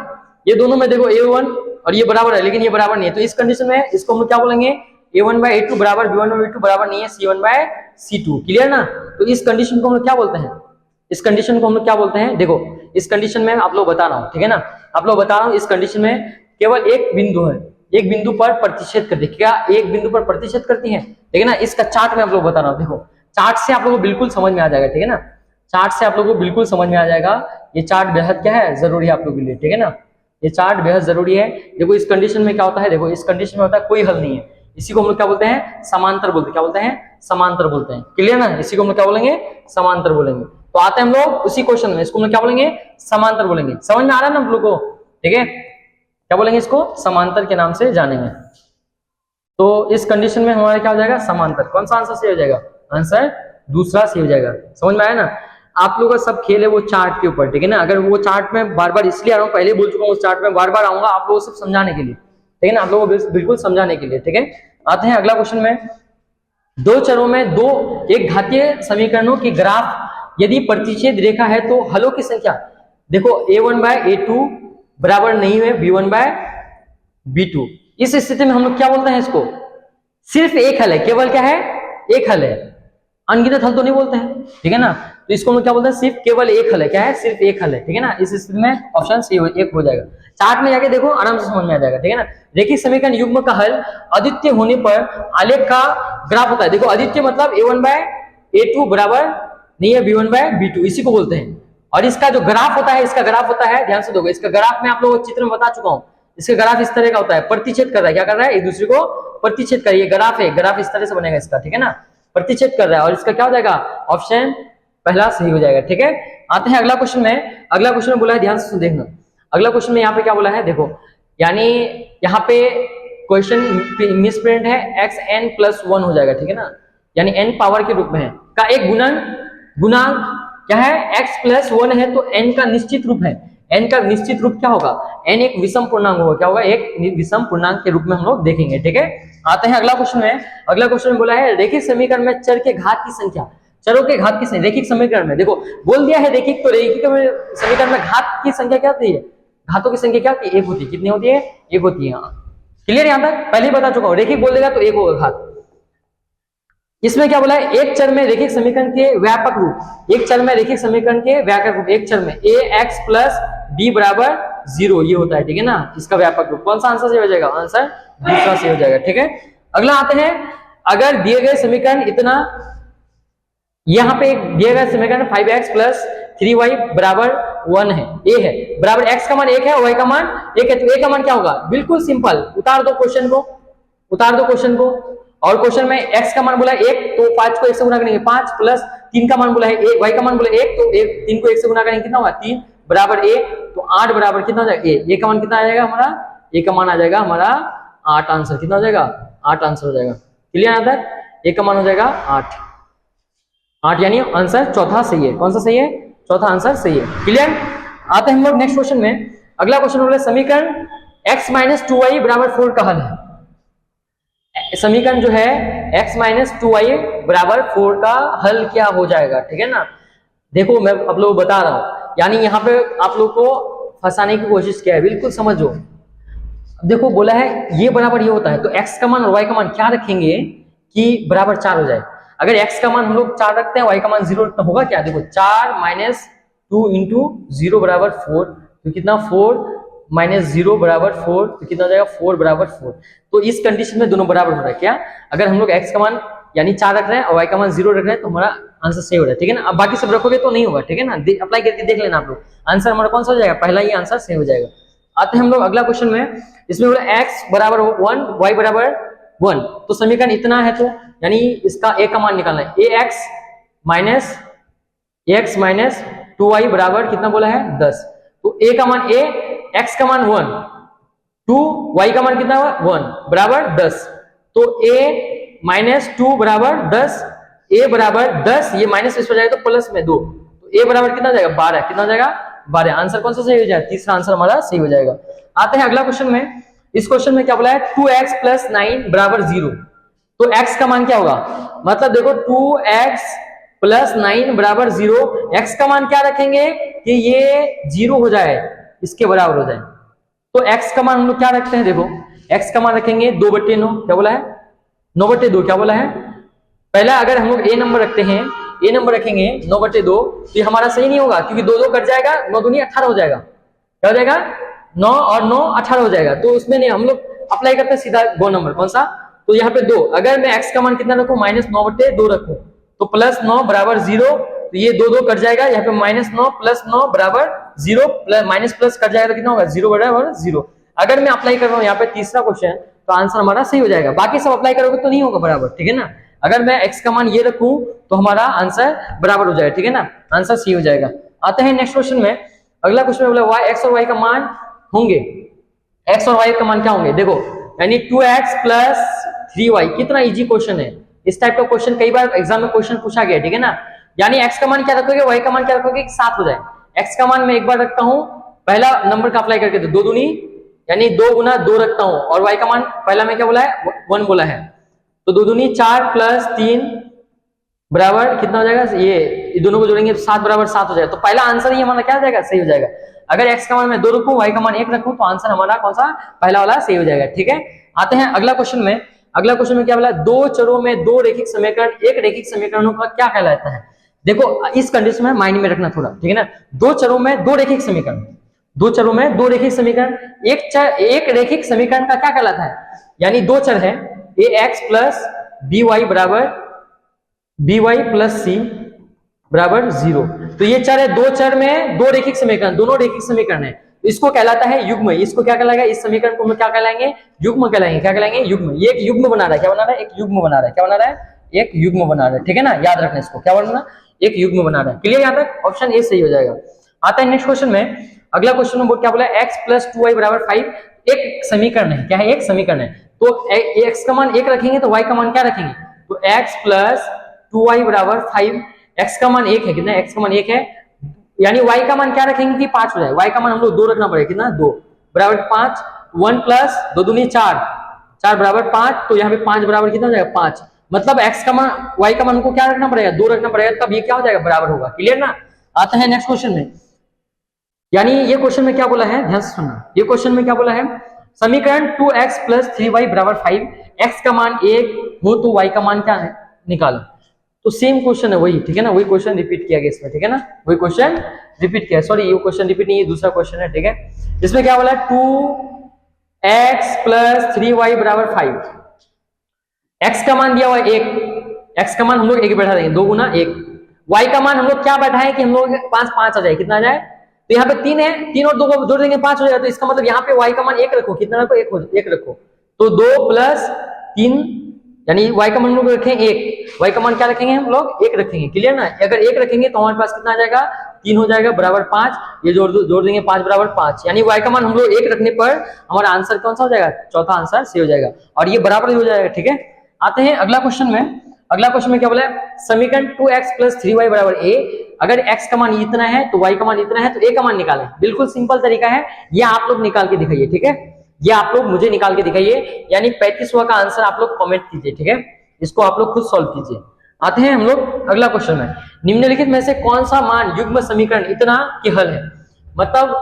ये दोनों में देखो a1 और ये बराबर है, लेकिन ये बराबर नहीं है। तो इस कंडीशन में इसको हम क्या बोलेंगे, a1/a2 बराबर b1/b2 बराबर नहीं है c1/c2। क्लियर ना। तो इस कंडीशन को हम क्या बोलते हैं, इस कंडीशन को हम क्या बोलते हैं, देखो इस कंडीशन में आप लोग बता रहा हूँ, ठीक है ना, आप लोग बता रहा हूँ, इस कंडीशन में केवल एक बिंदु है, एक बिंदु पर प्रतिच्छेद करती है। क्या एक बिंदु पर प्रतिच्छेद करती है, ठीक है ना। इसका चार्ट में आप लोग बता रहा हूँ, देखो चार्ट से आप लोगों को बिल्कुल समझ में आ जाएगा, ठीक है ना, चार्ट से आप लोगों को बिल्कुल समझ में आ जाएगा। ये चार्ट बेहद क्या है, जरूरी है आप लोगों के लिए, ठीक है ना, ये चार्ट बेहद जरूरी है। देखो इस कंडीशन में क्या होता है, देखो इस कंडीशन में होता है कोई हल नहीं है, इसी को हम लोग क्या बोलते हैं, समांतर बोलते हैं। क्या बोलते हैं, समांतर बोलते हैं। क्लियर ना, इसी को हम लोग क्या बोलेंगे, समांतर बोलेंगे। तो आते हैं हम लोग उसी क्वेश्चन में, इसको हम लोग क्या बोलेंगे, समांतर बोलेंगे। समझ में आ रहा है ना हम लोग को, ठीक है, क्या बोलेंगे, इसको समांतर के नाम से जानेंगे। तो इस कंडीशन में हमारा क्या हो जाएगा, समांतर। कौन सा आंसर सही हो जाएगा, आंसर दूसरा सही हो जाएगा। समझ में आया ना। आप लोगों का सब खेल है वो चार्ट के ऊपर, ठीक है ना। अगर वो चार्ट में बार बार इसलिए आ रहा हूँ, पहले बोल चुका हूँ, उस चार्ट में बार बार आऊंगा आप लोगों को सब समझाने के लिए, ठीक है ना, आप लोगों को बिल्कुल समझाने के लिए, ठीक है। आते हैं अगला क्वेश्चन में, दो चरों में दो एक घातीय समीकरणों की ग्राफ यदि प्रतिच्छेद रेखा है तो हलों की संख्या, देखो a1/a2 बराबर नहीं है b1/b2। इस स्थिति में हम लोग क्या बोलते हैं, इसको सिर्फ एक हल है, केवल क्या है, एक हल है, अनगिनत हल तो नहीं बोलते हैं, ठीक है ना। तो इसको हम लोग क्या बोलते हैं, सिर्फ केवल एक हल है, क्या है, सिर्फ एक हल है, ठीक है ना। इस स्थिति में ऑप्शन सी एक हो जाएगा। चार्ट में जाके देखो, आराम से समझ में आ जाएगा, ठीक है ना। रेखिक समीकरण युग्म का हल अद्वितीय होने पर आलेख का ग्राफ होता है। देखो अद्वितीय मतलब a1/a2 बराबर नहीं है b1/b2, इसी को बोलते हैं। और इसका जो ग्राफ होता है, इसका ग्राफ होता है, ध्यान से देखो, इसका ग्राफ में आप लोगों को चित्र में बता चुका हूं। इसका ग्राफ इस तरह का होता है, प्रतिच्छेद कर रहा है, क्या कर रहा है, एक दूसरे को प्रतिच्छेद कर रही है। ग्राफ है, ग्राफ इस तरह से बनेगा इसका, ठीक है ना, प्रतिच्छेद कर रहा है। और इसका क्या हो जाएगा, ऑप्शन पहला सही हो जाएगा, ठीक है। आते हैं अगला क्वेश्चन में, अगला क्वेश्चन में बोला है, ध्यान से देखना, अगला क्वेश्चन में यहाँ पे क्या बोला है, देखो यानी यहाँ पे क्वेश्चन मिसप्रिंट है, xn+1 हो जाएगा, ठीक है ना, यानी n पावर के रूप में है का एक गुणांक क्या है, x+1 है, तो n का निश्चित रूप है, n का निश्चित रूप क्या होगा, n एक विषम पूर्णांक होगा, क्या होगा, एक विषम पूर्णांक के रूप में हम लोग देखेंगे, ठीक है। आते हैं अगला क्वेश्चन में, अगला क्वेश्चन में बोला है रेखिक समीकरण में चर के घात की संख्या, चरों के घात की संख्या रेखिक समीकरण में, देखो बोल दिया है रेखिक, तो रेखिक समीकरण में घात की संख्या क्या होती है, घातों की संख्या क्या होती है, एक होती है। कितनी होती है, एक होती है। क्लियर, यहां तक पहले ही बता चुका हूं, रेखिक बोल देगा तो एक होगा घात। इसमें क्या बोला है, एक चर में रेखिक समीकरण के व्यापक रूप, एक चर में रेखिक समीकरण के व्यापक रूप, एक चर में ax+b बराबर 0 ये होता है, ठीक है ना, इसका व्यापक रूप। कौन सा आंसर सही हो जाएगा, आंसर दूसरा सही हो जाएगा, ठीक है। अगला आते हैं, अगर दिए गए समीकरण इतना, यहाँ पे दिए गए समीकरण 5x+3y बराबर 1 है, a है, बराबर x का मान 1 है, y का मान 1 है, तो a का मान क्या होगा, बिल्कुल सिंपल, उतार दो क्वेश्चन को, उतार दो क्वेश्चन को। और क्वेश्चन में x का मान बोला 1, तो 5 को 1 से गुना करेंगे 5, प्लस 3 का मान बोला है 1, y का मान बोला 1, तो 3 को 1 से गुना करेंगे कितना होगा, 3 बराबर a, तो 8 बराबर कितना हो जाएगा, a का मान कितना आ जाएगा हमारा, a का मान आ जाएगा हमारा 8, आंसर कितना हो जाएगा, 8 आंसर हो जाएगा। क्लियर यहाँ तक, a का मान हो जाएगा 8 यानी आंसर चौथा सही है। कौन सा सही है, चौथा आंसर सही है। क्लियर। आते हैं हम लोग नेक्स्ट क्वेश्चन में, अगला क्वेश्चन बोले समीकरण x-2y बराबर 4 का हल है। समीकरण जो है x-2y बराबर 4 का हल क्या हो जाएगा, ठीक है ना। देखो मैं आप लोगों को बता रहा हूं, यानी यहाँ पे आप लोग को फंसाने की कोशिश किया है, बिल्कुल समझो। देखो बोला है ये बराबर ये होता है, तो x का मान और y का मान क्या रखेंगे कि बराबर 4 हो जाए। अगर x का मान हम लोग 4 रखते हैं, y का मान 0 तो होगा क्या, देखो 4 - 2 × 0 बराबर 4, तो कितना 4 - 0 बराबर 4, तो कितना हो जाएगा 4 बराबर 4। तो इस कंडीशन में दोनों बराबर हो रहा है क्या, अगर हम लोग x का मान यानी 4 रख रहे हैं और y का मान 0 रख रहे हैं, तो हमारा आंसर सही हो रहा है, ठीक है ना। अब बाकी सब रखोगे तो नहीं होगा, ठीक है ना, अप्लाई करके देख लेना आप लोग, आंसर हमारा कौन सा हो जाएगा, पहला ही आंसर सही हो जाएगा। आते हैं हम लोग अगला क्वेश्चन में, इसमें बोला x बराबर 1, y बराबर 1, तो समीकरण इतना है, तो यानी इसका a का मान निकालना है, ax - 2y बराबर कितना बोला है 10, तो a का मान a, x का मान 1, 2 y का मान कितना हुआ 1 बराबर 10, तो a माइनस 2 बराबर 10, a बराबर 10, ये माइनस इस पर जाएगा तो प्लस में 2, तो a बराबर कितना जाएगा 12, कितना जाएगा 12। आंसर कौन सा सही हो जाएगा, तीसरा आंसर हमारा सही हो जाएगा। आते हैं अगला क्वेश्चन में। इस क्वेश्चन में क्या बोला है 2x प्लस 9 बराबर 0, तो x का मान क्या होगा, मतलब देखो 2x प्लस 9 बराबर 0, x का मान क्या रखेंगे कि ये 0 हो जाए, इसके बराबर हो जाए, तो x का मान हम लोग क्या रखते हैं, देखो x का मान रखेंगे 2/9, क्या बोला है 9/2, क्या बोला है। पहला अगर हम लोग a नंबर रखते हैं, a नंबर रखेंगे 9/2, तो ये हमारा सही नहीं होगा क्योंकि 2 2 कट जाएगा, 9 दूनी 18 हो जाएगा, क्या हो जाएगा 9 और 9 18 हो जाएगा, तो उसमें नहीं, हम लोग अप्लाई करते हैं सीधा गो नंबर कौन सा, तो यहाँ पे 2, अगर मैं x का मान कितना रखूं -9/2 रखूं तो प्लस 9 बराबर 0, तो ये 2 2 कट जाएगा, यहाँ पे -9 प्लस 9 बराबर 0, माइनस प्लस कट जाएगा तो कितना होगा 0 बराबर 0। अगर मैं अप्लाई कर रहा हूँ यहाँ पे तीसरा क्वेश्चन, तो आंसर हमारा सही हो जाएगा, बाकी सब अप्लाई करोगे तो नहीं होगा बराबर, ठीक है ना। अगर मैं x का मान ये रखूं तो हमारा आंसर बराबर हो जाएगा, ठीक है ना, आंसर सी हो जाएगा। आते हैं नेक्स्ट क्वेश्चन में। अगला क्वेश्चन में बोला x और y का मान होंगे, x और y का मान क्या होंगे, देखो यानी 2x प्लस 3y, कितना इजी क्वेश्चन है, इस टाइप का क्वेश्चन कई बार एग्जाम में क्वेश्चन पूछा गया, ठीक है ना। यानी x का मान क्या रखोगे, y का मान क्या रखोगे, 7 हो जाए। x का मान मैं एक बार रखता हूं, पहला नंबर का अप्लाई करके 2 दूनी यानी 2 गुना 2 रखता हूं, और y का मान पहला में क्या बोला है 1 बोला है, तो 2 दूनी 4 प्लस 3 बराबर कितना हो जाएगा, ये दोनों को जोड़ेंगे तो 7 बराबर 7 हो जाएगा, तो पहला आंसर ही हमारा क्या हो जाएगा, सही हो जाएगा। अगर x का मान मैं 2 रखूं, y का मान 1 रखूं, तो आंसर हमारा कौन सा, पहला वाला सही हो जाएगा, ठीक है। आते हैं अगला क्वेश्चन में। अगला क्वेश्चन में क्या बोला, 2 चरों में 2 रेखिक समीकरण, एक रेखिक समीकरणों का क्या कहलाता है। देखो इस कंडीशन में माइंड में रखना थोड़ा, ठीक है ना। 2 चरों में 2 रेखिक समीकरण, 2 चरों में 2 रेखिक समीकरण, एक रेखिक समीकरण का क्या कहलाता है, यानी 2 चर है ax प्लस by बराबर by प्लस c बराबर 0, तो ये चर है, 2 चर में 2 रेखिक समीकरण, दोनों रेखिक समीकरण है, इसको कहलाता है युग्म। इसको क्या कहलाएगा, इस समीकरण को हम क्या कहलाएंगे, युग्म कहलाएंगे। क्या कहलाएंगे, युग्म। ये एक युग्म बना रहा है, क्या बना रहा है, एक युग्म बना रहा है, क्या बना रहा है, एक युग्म बना रहा है, ठीक है ना, याद रखना इसको, क्या बनना, एक युग्म बना रहा है। क्लियर, यहाँ तक ऑप्शन ए सही हो जाएगा। आता है नेक्स्ट क्वेश्चन में। अगला क्वेश्चन में क्या बोला, x प्लस 2y बराबर 5, एक समीकरण है, क्या है, एक समीकरण है, तो x का मान 1 रखेंगे तो y का मान क्या रखेंगे, तो x प्लस 2y बराबर 5, x का मान 1 है, कितना, x का मान 1 है, यानी y का मान क्या रखेंगे कि 5 हो जाए, y का मान हम लोग 2 रखना पड़ेगा, कितना 2 बराबर 5, 1 प्लस 2 दूनी 4, 4 बराबर 5, तो यहाँ पे 5 बराबर कितना हो जाएगा 5, मतलब x का मान y का मान को क्या रखना पड़ेगा 2 रखना पड़ेगा, तब ये क्या हो जाएगा बराबर होगा। क्लियर ना। आता है नेक्स्ट क्वेश्चन में, यानी ये क्वेश्चन में क्या बोला है, ध्यान से सुनना, ये क्वेश्चन में क्या बोला है, समीकरण 2x प्लस 3y बराबर 5, x का मान 1 हो तो y का मान क्या है निकालो, तो सेम क्वेश्चन है वही, ठीक है ना, वही क्वेश्चन रिपीट किया गया इसमें, ठीक है ना, वही क्वेश्चन रिपीट किया, सॉरी ये क्वेश्चन रिपीट नहीं, ये दूसरा क्वेश्चन है, ठीक है। इसमें क्या बोला है 2x प्लस 3y बराबर 5, x का मान दिया हुआ है 1, x का मान हम लोग 1 बैठा देंगे, 2 गुना 1, y का मान हम लोग क्या बैठाए कि हम लोग 5 5 आ जाए, कितना आ जाए, तो यहाँ पे 3 है, 3 और 2 को जोड़ देंगे 5 हो जाएगा, तो इसका मतलब यहाँ पे y का मान 1 रखो, कितना रखो 1 रखो, तो 2 प्लस 3 यानी y का मान हम लोग रखें 1, y का मान क्या रखेंगे हम लोग 1 रखेंगे। क्लियर ना, अगर 1 रखेंगे तो हमारे पास कितना आ जाएगा 3 हो जाएगा बराबर 5, ये जोड़ देंगे 5 बराबर 5, यानी y का मान हम लोग 1 रखने पर हमारा आंसर कौन सा हो जाएगा, चौथा आंसर सही हो जाएगा, और ये बराबर हो जाएगा, ठीक है। आते हैं अगला क्वेश्चन में। अगला क्वेश्चन में क्या बोला है, समीकरण 2x प्लस 3y बराबर a, अगर x का मान इतना है तो y का मान इतना है, तो a का मान निकालें। बिल्कुल सिंपल तरीका है, ये आप लोग निकाल के दिखाइए, ठीक है, ये आप लोग मुझे निकाल के दिखाइए, यानी 35वां का आंसर आप लोग कमेंट कीजिए, ठीक है, इसको आप लोग खुद सॉल्व कीजिए। आते हैं हम लोग अगला क्वेश्चन में, निम्नलिखित में से कौन सा मान युग्म समीकरण इतना की हल है, मतलब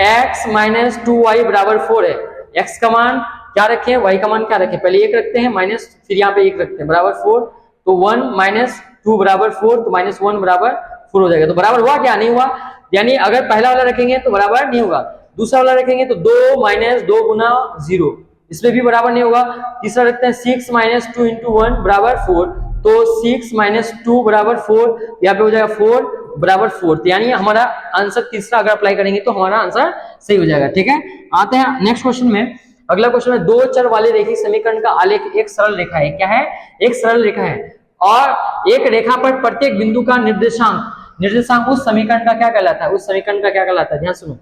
x माइनस 2y बराबर 4 है, x का मान क्या रखें, y का मान क्या रखें, पहले 1 रखते हैं माइनस, फिर यहाँ पे 1 रखते हैं बराबर 4, तो 1 माइनस 2 बराबर 4, तो माइनस 1 बराबर 4 हो जाएगा, तो बराबर हुआ क्या, नहीं हुआ, यानी अगर पहला वाला रखेंगे तो बराबर नहीं होगा, दूसरा वाला रखेंगे तो 2 माइनस 2 गुना 0, इसमें भी बराबर नहीं होगा, तीसरा रखते हैं 6 माइनस 2 इंटू 1 बराबर 4, तो 6 माइनस 2 बराबर 4, यहाँ पे हो जाएगा 4 बराबर 4, तो यानी हमारा आंसर तीसरा अगर अप्लाई करेंगे तो हमारा आंसर सही हो जाएगा, ठीक है। आते हैं नेक्स्ट क्वेश्चन में। अगला क्वेश्चन है, 2 चर वाले रेखीय समीकरण का आलेख एक सरल रेखा है, क्या है, एक सरल रेखा है, और एक रेखा पर प्रत्येक बिंदु का निर्देशांक उस समीकरण का क्या कहलाता है, उस समीकरण का क्या कहलाता है, ध्यान सुनो,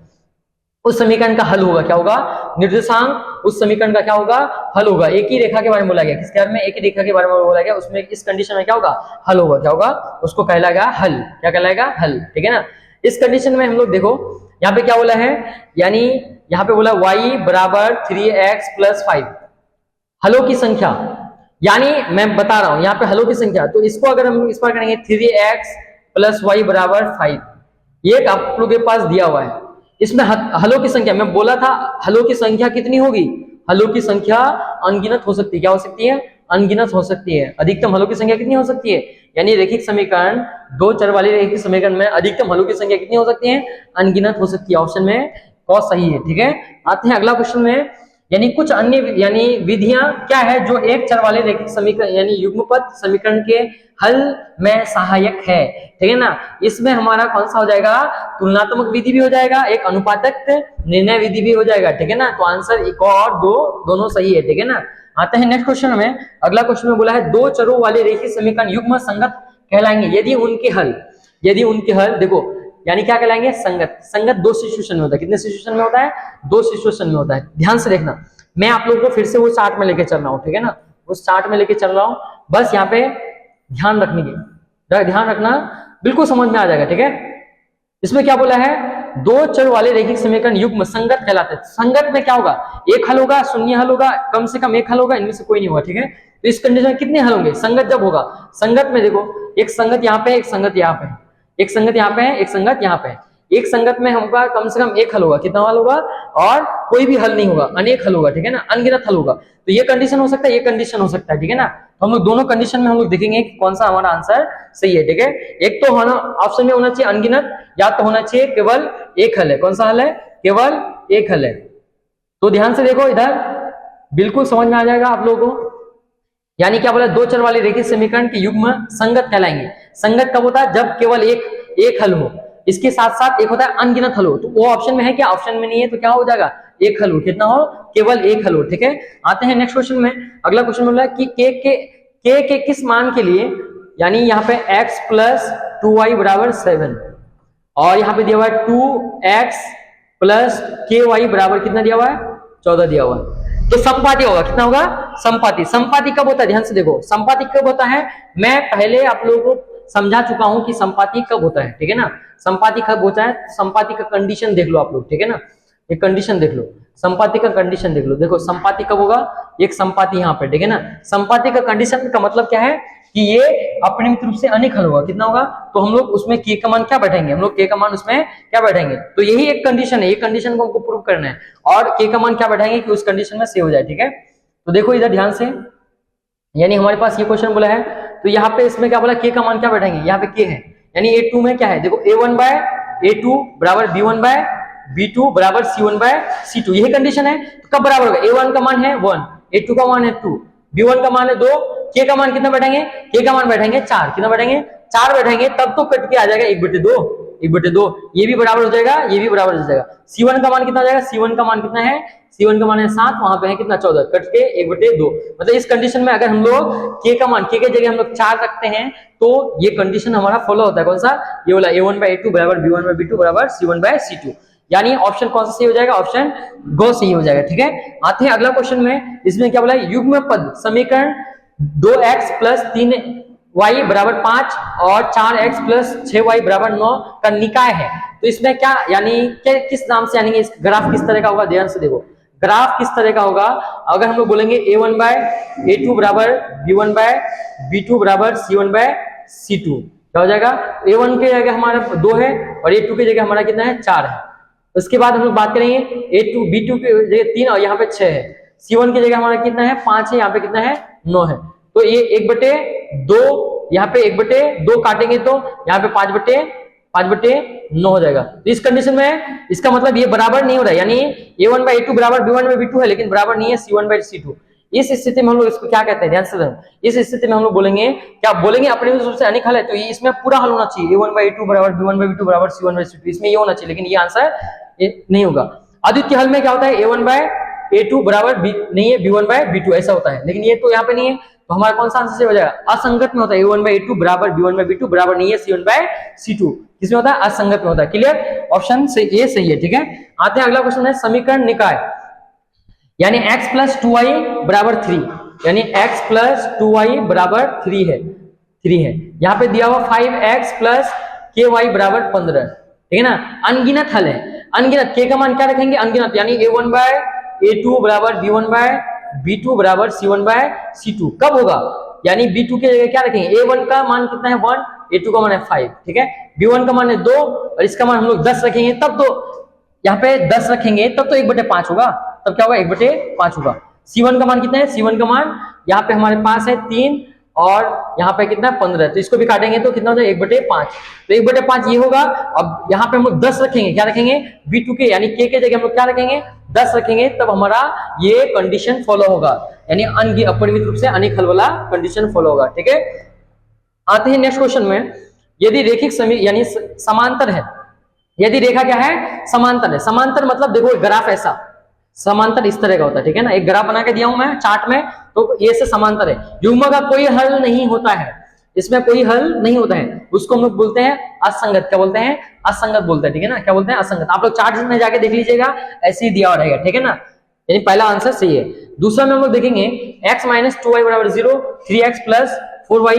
उस समीकरण का हल होगा। क्या होगा? निर्देशांक उस समीकरण का क्या होगा? हल होगा। एक ही रेखा के बारे में बोला गया, किसके बारे में? एक ही रेखा के बारे में बोला गया, उसमें इस कंडीशन में क्या होगा? हल होगा। क्या होगा? उसको कहलाएगा हल। क्या कहलाएगा? हल। ठीक है ना। इस कंडीशन में हम लोग देखो यहाँ पे क्या बोला है, यानी यहाँ पे बोला y बराबर 3x + 5 हलों की संख्या, यानी मैं बता रहा हूं यहाँ पे हलों की संख्या। तो इसको अगर हम लोग इस बार करेंगे 3x + y बराबर 5, ये आप लोग के पास दिया हुआ है। इसमें हलों की संख्या मैं बोला था, हलों की संख्या कितनी होगी? हलों की संख्या अनगिनत हो सकती है। क्या हो सकती है? अनगिनत हो सकती है। अधिकतम हलों की संख्या कितनी हो सकती है? यानी रैखिक समीकरण, दो चर वाले रैखिक समीकरण में अधिकतम हलों की संख्या कितनी हो सकती है? अनगिनत हो सकती है। ऑप्शन में क सही है। ठीक है। आते हैं अगला क्वेश्चन में, यानी कुछ अन्य यानी विधियां क्या है जो एक चर वाले रैखिक समीकरण यानी युग्मपद समीकरण के हल में सहायक है। ठीक है ना। इसमें हमारा कौन सा हो जाएगा? तुलनात्मक विधि भी हो जाएगा, एक अनुपातक निर्णय विधि भी हो जाएगा। ठीक है ना। तो आंसर एक और दो दोनों सही है। ठीक है ना। आते हैं नेक्स्ट क्वेश्चन में। अगला क्वेश्चन में बोला है दो चरों वाले रैखिक समीकरण युग्म संगत कहलाएंगे यदि उनके हल देखो यानी क्या कहलाएंगे? संगत। संगत दो सिचुएशन में होता है। कितने सिचुएशन में होता है? दो सिचुएशन में होता है। ध्यान से देखना, मैं आप लोगों को फिर से वो चार्ट में लेके चल रहा हूँ। ठीक है ना। उस चार्ट में लेके चल रहा हूँ, बस यहाँ पे ध्यान रखना, बिल्कुल समझ में आ जाएगा। ठीक है। इसमें क्या बोला है? दो चर वाले रैखिक समीकरण युग्म संगत कहलाते हैं। संगत में क्या होगा? एक हल होगा, शून्य हल होगा, कम से कम एक हल होगा, इनमें से कोई नहीं होगा। ठीक है। तो इस कंडीशन में कितने हल होंगे? संगत जब होगा, संगत में देखो एक संगत यहाँ पे, एक संगत यहाँ पे, एक संगत यहाँ पे है, एक संगत यहाँ पे है। एक संगत में होगा कम से कम एक हल होगा। कितना हल होगा? और कोई भी हल नहीं होगा, अनेक हल होगा। ठीक है ना। अनगिनत हल होगा। तो ये कंडीशन हो सकता है, ये कंडीशन हो सकता है। ठीक है ना। तो हम लोग दोनों कंडीशन में हम लोग देखेंगे कि कौन सा हमारा आंसर सही है। ठीक है। एक तो ऑप्शन में होना चाहिए अनगिनत, या तो होना चाहिए केवल एक हल है। कौन सा हल है? केवल एक हल है। तो ध्यान से देखो, इधर बिल्कुल समझ में आ जाएगा आप लोगों को। यानी क्या बोला? दो चर वाले रैखिक समीकरण के युग्म संगत कहलाएंगे। संगत कब होता है? जब केवल एक हल हो, इसके साथ साथ एक होता है अनगिनत हल हो। तो वो ऑप्शन में है क्या? ऑप्शन में नहीं है। तो क्या हो जाएगा? एक हल हो। कितना हो? केवल एक हल हो। ठीक है। आते हैं नेक्स्ट क्वेश्चन में। अगला क्वेश्चन बोला कि के के किस मान के लिए, यानी यहाँ पे x + 2y = 7 और यहाँ पे दिया हुआ है 2x + ky बराबर कितना दिया हुआ है? 14 दिया हुआ है। तो समपाती होगा। कितना होगा? समपाती। समपाती कब होता है? ध्यान से देखो, समपाती कब होता है? मैं पहले आप लोगों को समझा चुका हूं कि समपाती कब होता है। ठीक है ना। समपाती कब होता है? समपाती का कंडीशन देख लो आप लोग। ठीक है ना। एक कंडीशन देख लो, संपाती का कंडीशन देख लो। देखो संपाती कब होगा? एक संपाती यहाँ पे। ठीक है ना। संपाती का कंडीशन का मतलब क्या है कि ये अपरिमित रूप से अनेक हल होगा। कितना होगा? तो हम लोग उसमें के का मान क्या बैठाएंगे? हम लोग के का मान उसमें क्या बैठाएंगे? तो यही एक कंडीशन है, ये कंडीशन को हमको प्रूव करना है और के का मान क्या बैठाएंगे कि उस कंडीशन में सेव हो जाए। ठीक है। तो देखो इधर ध्यान से, यानी हमारे पास ये क्वेश्चन बोला है, तो यहाँ पे इसमें क्या बोला? के का मान क्या बैठाएंगे? यहाँ पे के है, यानी A2 में क्या है? देखो A1/A2 बराबर B1/B2 बराबर C1/C2, यही कंडीशन है। तो कब बराबर होगा? A1 का मान है 1, A2 का मान है 2, B1 का मान है 2, के का मान कितना बैठेंगे? के का मान बैठेंगे 4। कितना बैठेंगे? 4 बैठेंगे, तब तो कट के आ जाएगा 1/2, 1/2। ये भी बराबर हो जाएगा, ये भी बराबर हो जाएगा। C1 का मान कितना हो जाएगा? C1 का मान कितना है? C1 का मान है 7, वहां पे है कितना? 14, कट के 1/2। मतलब इस कंडीशन में अगर हम लोग के का मान, के जगह हम लोग 4 रखते हैं तो ये कंडीशन हमारा फॉलो होता है। कौन सा? ये वाला A1/A2 बराबर B1/B2 बराबर C1/C2, यानी ऑप्शन कौन सा सही हो जाएगा? ऑप्शन गो सही हो जाएगा। ठीक है। आते हैं अगला क्वेश्चन में। इसमें क्या बोला? युग्मपद समीकरण 2x + 3y बराबर 5 और 4x + 6y बराबर 9 का निकाय है। तो इसमें क्या यानी किस नाम से, यानी इस ग्राफ किस तरह का होगा? ध्यान से देखो, ग्राफ किस तरह का होगा? अगर हम लोग बोलेंगे A1/A2 बराबर B1/B2 बराबर C1/C2, क्या हो जाएगा? A1 की जगह हमारा 2 है और A2 की जगह हमारा कितना है? 4 है। उसके बाद हम लोग बात करेंगे A2 B2 की जगह 3 और यहाँ पे 6 है। C1 की जगह हमारा कितना है? 5 है, यहाँ पे कितना है? 9 है। तो ये 1/2, यहाँ पे 1/2 काटेंगे तो यहाँ पे 5/9 हो जाएगा। तो इस कंडीशन में इसका मतलब ये बराबर नहीं हो रहा है, यानी A1/A2 बराबर B1/B2 है, लेकिन बराबर नहीं है C1/C2। इस स्थिति में हम लोग इसको क्या कहते हैं? ध्यान से सुनो। इस स्थिति में हम लोग बोलेंगे, क्या बोलेंगे? अपने रूप से अनेक हल है, तो ये इसमें पूरा हल होना चाहिए। A1/A2 बराबर B1/B2 बराबर C1/C2, इसमें ये होना चाहिए, लेकिन ये आंसर नहीं होगा। अद्वितीय हल में क्या होता है? A1/A2 बराबर नहीं है B1/B2, ऐसा होता है, लेकिन ये तो यहाँ पे नहीं है, तो हमारा कौन सा आंसर सही हो जाएगा? असंगत में होता है a1/a2 बराबर b1/b2 बराबर नहीं है c1/c2। किसमें होता है? असंगत में होता है। क्लियर? ऑप्शन से ए सही है। ठीक है, आते हैं अगला क्वेश्चन है समीकरण निकाय, यानी x प्लस 2y बराबर 3, यानी x प्लस 2y बराबर 3 है, 3 है। यहाँ पे दिया हुआ 5x प्लस ky बराबर 15, ठीक है ना। अनगिनत हल है, अनगिनत k का मान क्या रखेंगे? अनगिनत, यानी a1/a2 बराबर b1/b2 बराबर c1/c2। कब होगा? यानी b2 की जगह क्या रखेंगे? a1 का मान कितना है? 1, a2 का मान है 5, ठीक है। b1 का मान है 2 और इसका मान हम लोग 10 रखेंगे, तब तो यहाँ पे 10 रखेंगे तब तो 1/5 होगा, तब क्या होगा? 1/5 होगा। c1 का मान कितना है? c1 का मान यहाँ पे हमारे पास है 3 और यहाँ पे कितना है? 15, तो इसको भी काटेंगे तो कितना हो जाएगा? 1/5, तो 1/5 ये होगा। अब यहाँ पे हम लोग 10 रखेंगे, क्या रखेंगे? b2 के यानी k के जगह हम लोग क्या रखेंगे? 10 रखेंगे, तब हमारा ये कंडीशन फॉलो होगा, यानी अपरिमित रूप से अनेक हल वाला कंडीशन फॉलो होगा। ठीक है, आते हैं नेक्स्ट क्वेश्चन में। यदि रेखिक यानी समांतर है, यदि रेखा क्या है? समांतर है। समांतर मतलब देखो ग्राफ ऐसा समांतर इस तरह का होता है, ठीक है ना। एक ग्राफ बना के दिया हूं मैं चार्ट में, तो ये से समांतर है। युग्म का कोई हल नहीं होता है, इसमें कोई हल नहीं होता है, उसको हम लोग बोलते हैं असंगत। क्या बोलते हैं? असंगत बोलते हैं, ठीक है ना। क्या बोलते हैं? असंगत। आप लोग चार्ट में जाके देख लीजिएगा, ऐसे ही दिया हुआ रहेगा, ठीक है ना। यानी पहला आंसर सही है। दूसरा में हम लोग देखेंगे x माइनस 2y बराबर 0, 3x प्लस 4y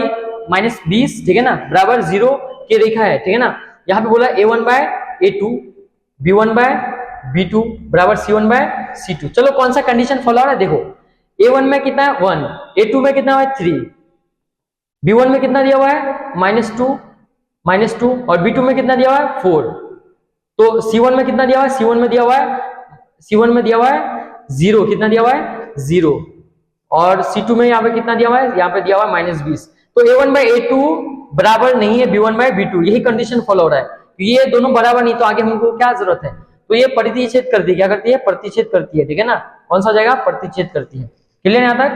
माइनस 20, ठीक है ना, बराबर 0 की रेखा है, ठीक है ना। यहाँ पे बोला a1/a2 b1/b2 बराबर c1/c2। चलो कौन सा कंडीशन फॉलो हो रहा है? देखो a1 में कितना है? 1, a2 में कितना है? 3, b1 में कितना दिया हुआ है? -2 और b2 में कितना दिया हुआ है? 4। तो c1 में कितना दिया हुआ है? c1 में दिया हुआ है 0, कितना दिया हुआ है? 0। और c2 में यहाँ पे कितना दिया हुआ है? यहाँ पे दिया हुआ है -20। तो a1/a2 बराबर नहीं है b1/b2, यही कंडीशन फॉलो हो रहा है। ये दोनों बराबर नहीं, तो आगे हमको क्या जरूरत है? तो ये प्रतिच्छेद करती है, क्या करती है? प्रतिच्छेद करती है, ठीक है ना। कौन सा हो जाएगा? प्रतिच्छेद करती है। क्लियर है यहाँ तक?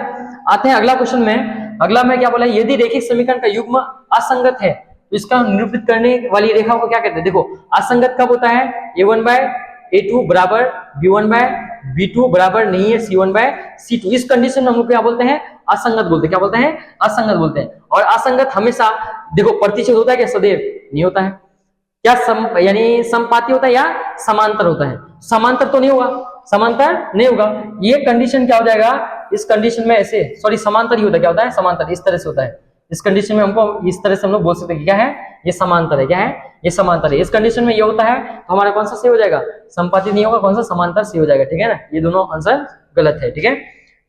आते हैं अगला क्वेश्चन में। अगला में क्या बोला? यदि रेखिक समीकरण का युग्म असंगत है तो इसका निरूपित करने वाली रेखा को क्या कहते हैं? देखो असंगत कब होता है? a1/a2 बराबर b1/b2 बराबर नहीं है c1/c2। इस कंडीशन में हम लोग क्या बोलते हैं? असंगत बोलते हैं। क्या बोलते हैं? असंगत बोलते हैं। और असंगत हमेशा देखो प्रतिच्छेद होता है क्या? सदैव नहीं होता है। क्या यानी समपाती होता है या समांतर होता है? समांतर तो नहीं होगा, समांतर नहीं होगा। ये कंडीशन क्या हो जाएगा? इस कंडीशन में ऐसे समांतर ही होता है। क्या होता है? समांतर। इस तरह से होता है। इस कंडीशन में हमको इस तरह से हम लोग बोल सकते हैं क्या है? ये समांतर है। क्या है? ये समांतर है। इस कंडीशन में ये होता है तो हमारा कौन सा सही हो जाएगा? समपाती नहीं होगा, कौन सा? समांतर सही हो जाएगा, ठीक है ना। ये दोनों आंसर गलत है, ठीक है।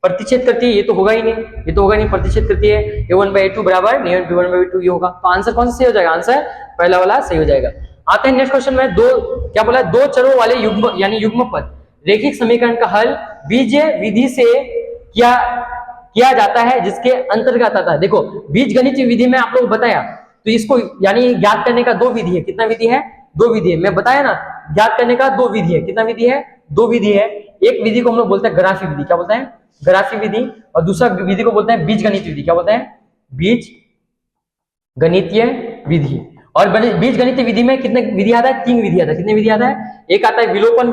प्रतिच्छेद करती है, ये तो होगा ही नहीं, ये तो होगा नहीं। प्रतिच्छेद करती है a1/a2 बराबर नहीं है b1/b2, ये होगा। तो आंसर कौन सा सही हो जाएगा? आंसर पहला वाला सही हो जाएगा। आते हैं नेक्स्ट क्वेश्चन में। क्या बोला? दो चरों वाले युग्म यानी युग्मपद रेखिक समीकरण का हल बीजीय विधि से किया जाता है, जिसके अंतर्गत आता है। देखो बीजगणित विधि में आप लोग बताया, तो इसको यानी ज्ञात करने का 2 विधि है। कितना विधि है? 2 विधि है। मैं बताया ना, ज्ञात करने का 2 विधि है। कितना विधि है? 2 विधि है। एक विधि को हम लोग बोलते हैं ग्राफी विधि। क्या बोलते हैं? ग्राफी विधि। और दूसरा विधि को बोलते हैं बीजगणित विधि। क्या बोलते हैं? बीजगणितीय विधि। और बीजगणितीय विधि में कितने विधि आता है? 3 विधि आता है। कितने विधि आता है? एक आता है विलोपन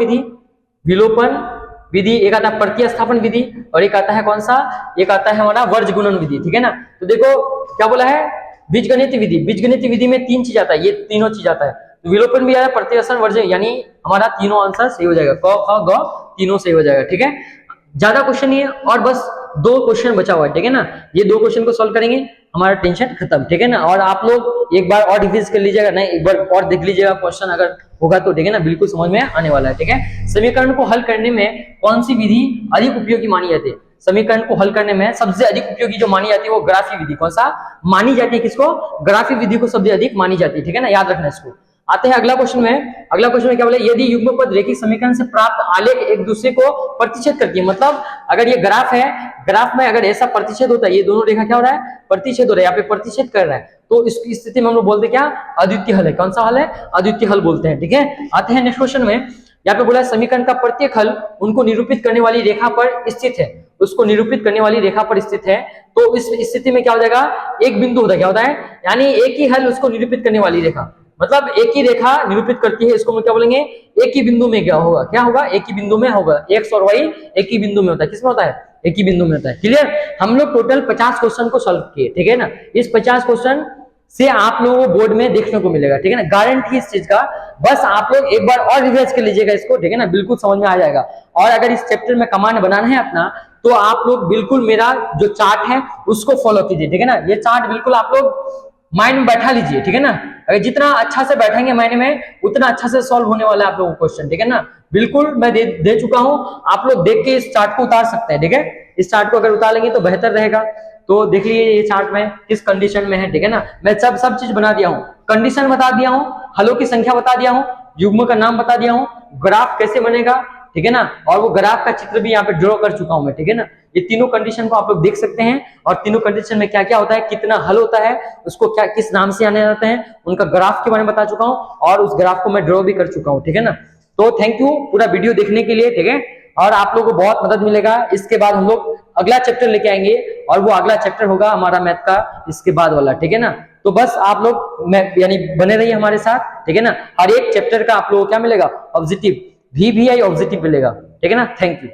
विधि, एक आता है प्रतिस्थापन विधि, और एक आता है कौन सा? एक आता है हमारा वर्ज गुणन विधि, ठीक है ना। तो देखो क्या बोला है? बीजगणितीय विधि। बीजगणितीय विधि में 3 चीज आता है, ये तीनों चीज आता है। तो विलोपन भी आता है, प्रतिस्थापन, वर्ज, यानी हमारा तीनों आंसर सही हो जाएगा। क ख ग तीनों सही हो जाएगा, ठीक है। ज्यादा क्वेश्चन नहीं है और बस 2 क्वेश्चन बचा हुआ है, ठीक है ना। ये 2 क्वेश्चन को सॉल्व करेंगे, हमारा टेंशन खत्म, ठीक है ना। और आप लोग एक बार और रिवीज कर लीजिएगा, नहीं एक बार और देख लीजिएगा क्वेश्चन अगर होगा तो, ठीक है ना। बिल्कुल समझ में आने वाला है, ठीक है। समीकरण को हल करने में कौन सी विधि अधिक उपयोगी मानी जाती है? समीकरण को हल करने में सबसे अधिक उपयोगी जो मानी जाती है वो ग्राफी विधि। कौन सा मानी जाती है? किसको? ग्राफी विधि को सबसे अधिक मानी जाती है, ठीक है ना। याद रखना इसको। आते हैं अगला क्वेश्चन में। अगला क्वेश्चन में क्या बोले? यदि युग्मपद रेखिक समीकरण से प्राप्त आलेख एक दूसरे को प्रतिच्छेद करती है, मतलब अगर ये ग्राफ है, ग्राफ में अगर ऐसा प्रतिच्छेद होता है, ये दोनों रेखा क्या हो रहा है? प्रतिच्छेद हो रहा है, यहाँ पे प्रतिच्छेद कर रहा है, तो इसकी स्थिति में हम लोग बोलते हैं क्या? अद्वितीय हल है। कौन सा हल है? अद्वितीय हल बोलते हैं, ठीक है। आते हैं नेक्स्ट क्वेश्चन में। यहाँ पे बोला समीकरण का प्रत्येक हल उनको निरूपित करने वाली रेखा पर स्थित है, उसको निरूपित करने वाली रेखा पर स्थित है। तो इस स्थिति में क्या हो जाएगा? एक बिंदु होता है। क्या होता है? यानी एक ही हल उसको निरूपित करने वाली रेखा, मतलब एक ही रेखा निरूपित करती है, इसको हम क्या बोलेंगे? एक ही बिंदु में क्या होगा? क्या होगा? एक ही बिंदु में होगा। एक्स और वाई एक ही बिंदु में होता है। किसमें होता है? एक ही बिंदु में होता है। क्लियर? हम लोग टोटल 50 क्वेश्चन को सॉल्व किए, ठीक है ना। इस 50 क्वेश्चन से आप लोगों को बोर्ड में देखने को मिलेगा, ठीक है ना, गारंटी इस चीज का। बस आप लोग एक बार और रिवाइज कर लीजिएगा इसको, ठीक है ना, बिल्कुल समझ में आ जाएगा। और अगर इस चैप्टर में कमांड बनाना है अपना, तो आप लोग बिल्कुल मेरा जो चार्ट है उसको फॉलो कीजिए, ठीक है ना। ये चार्ट बिल्कुल आप लोग माइंड में बैठा लीजिए, ठीक है ना। अगर जितना अच्छा से बैठेंगे माइंड में, उतना अच्छा से सॉल्व होने वाला है आप लोगों को क्वेश्चन, ठीक है ना। बिल्कुल मैं दे चुका हूं, आप लोग देख के इस चार्ट को उतार सकते हैं, ठीक है। इस चार्ट को अगर उतार लेंगे तो बेहतर रहेगा। तो देख लीजिए ये चार्ट में किस कंडीशन में है, ठीक है ना। मैं सब चीज बना दिया हूँ, कंडीशन बता दिया हूँ, हलों की संख्या बता दिया हूँ, युग्म का नाम बता दिया हूँ, ग्राफ कैसे बनेगा, ठीक है ना, और वो ग्राफ का चित्र भी यहाँ पे ड्रॉ कर चुका हूं मैं, ठीक है ना। ये तीनों कंडीशन को आप लोग देख सकते हैं, और तीनों कंडीशन में क्या क्या होता है, कितना हल होता है, उसको क्या किस नाम से आने जाते हैं, उनका ग्राफ के बारे में बता चुका हूं, और उस ग्राफ को मैं ड्रॉ भी कर चुका हूं, ठीक है ना। तो थैंक यू पूरा वीडियो देखने के लिए, ठीक है। और आप लोगों को बहुत मदद मिलेगा। इसके बाद हम लोग अगला चैप्टर लेके आएंगे, और वो अगला चैप्टर होगा हमारा मैथ का इसके बाद वाला, ठीक है ना। तो बस आप लोग यानी बने रहिए हमारे साथ, ठीक है ना। हर एक चैप्टर का आप लोगों को क्या मिलेगा, ऑब्जेक्टिव, VVI ऑब्जेक्टिव मिलेगा, ठीक है ना। Thank you.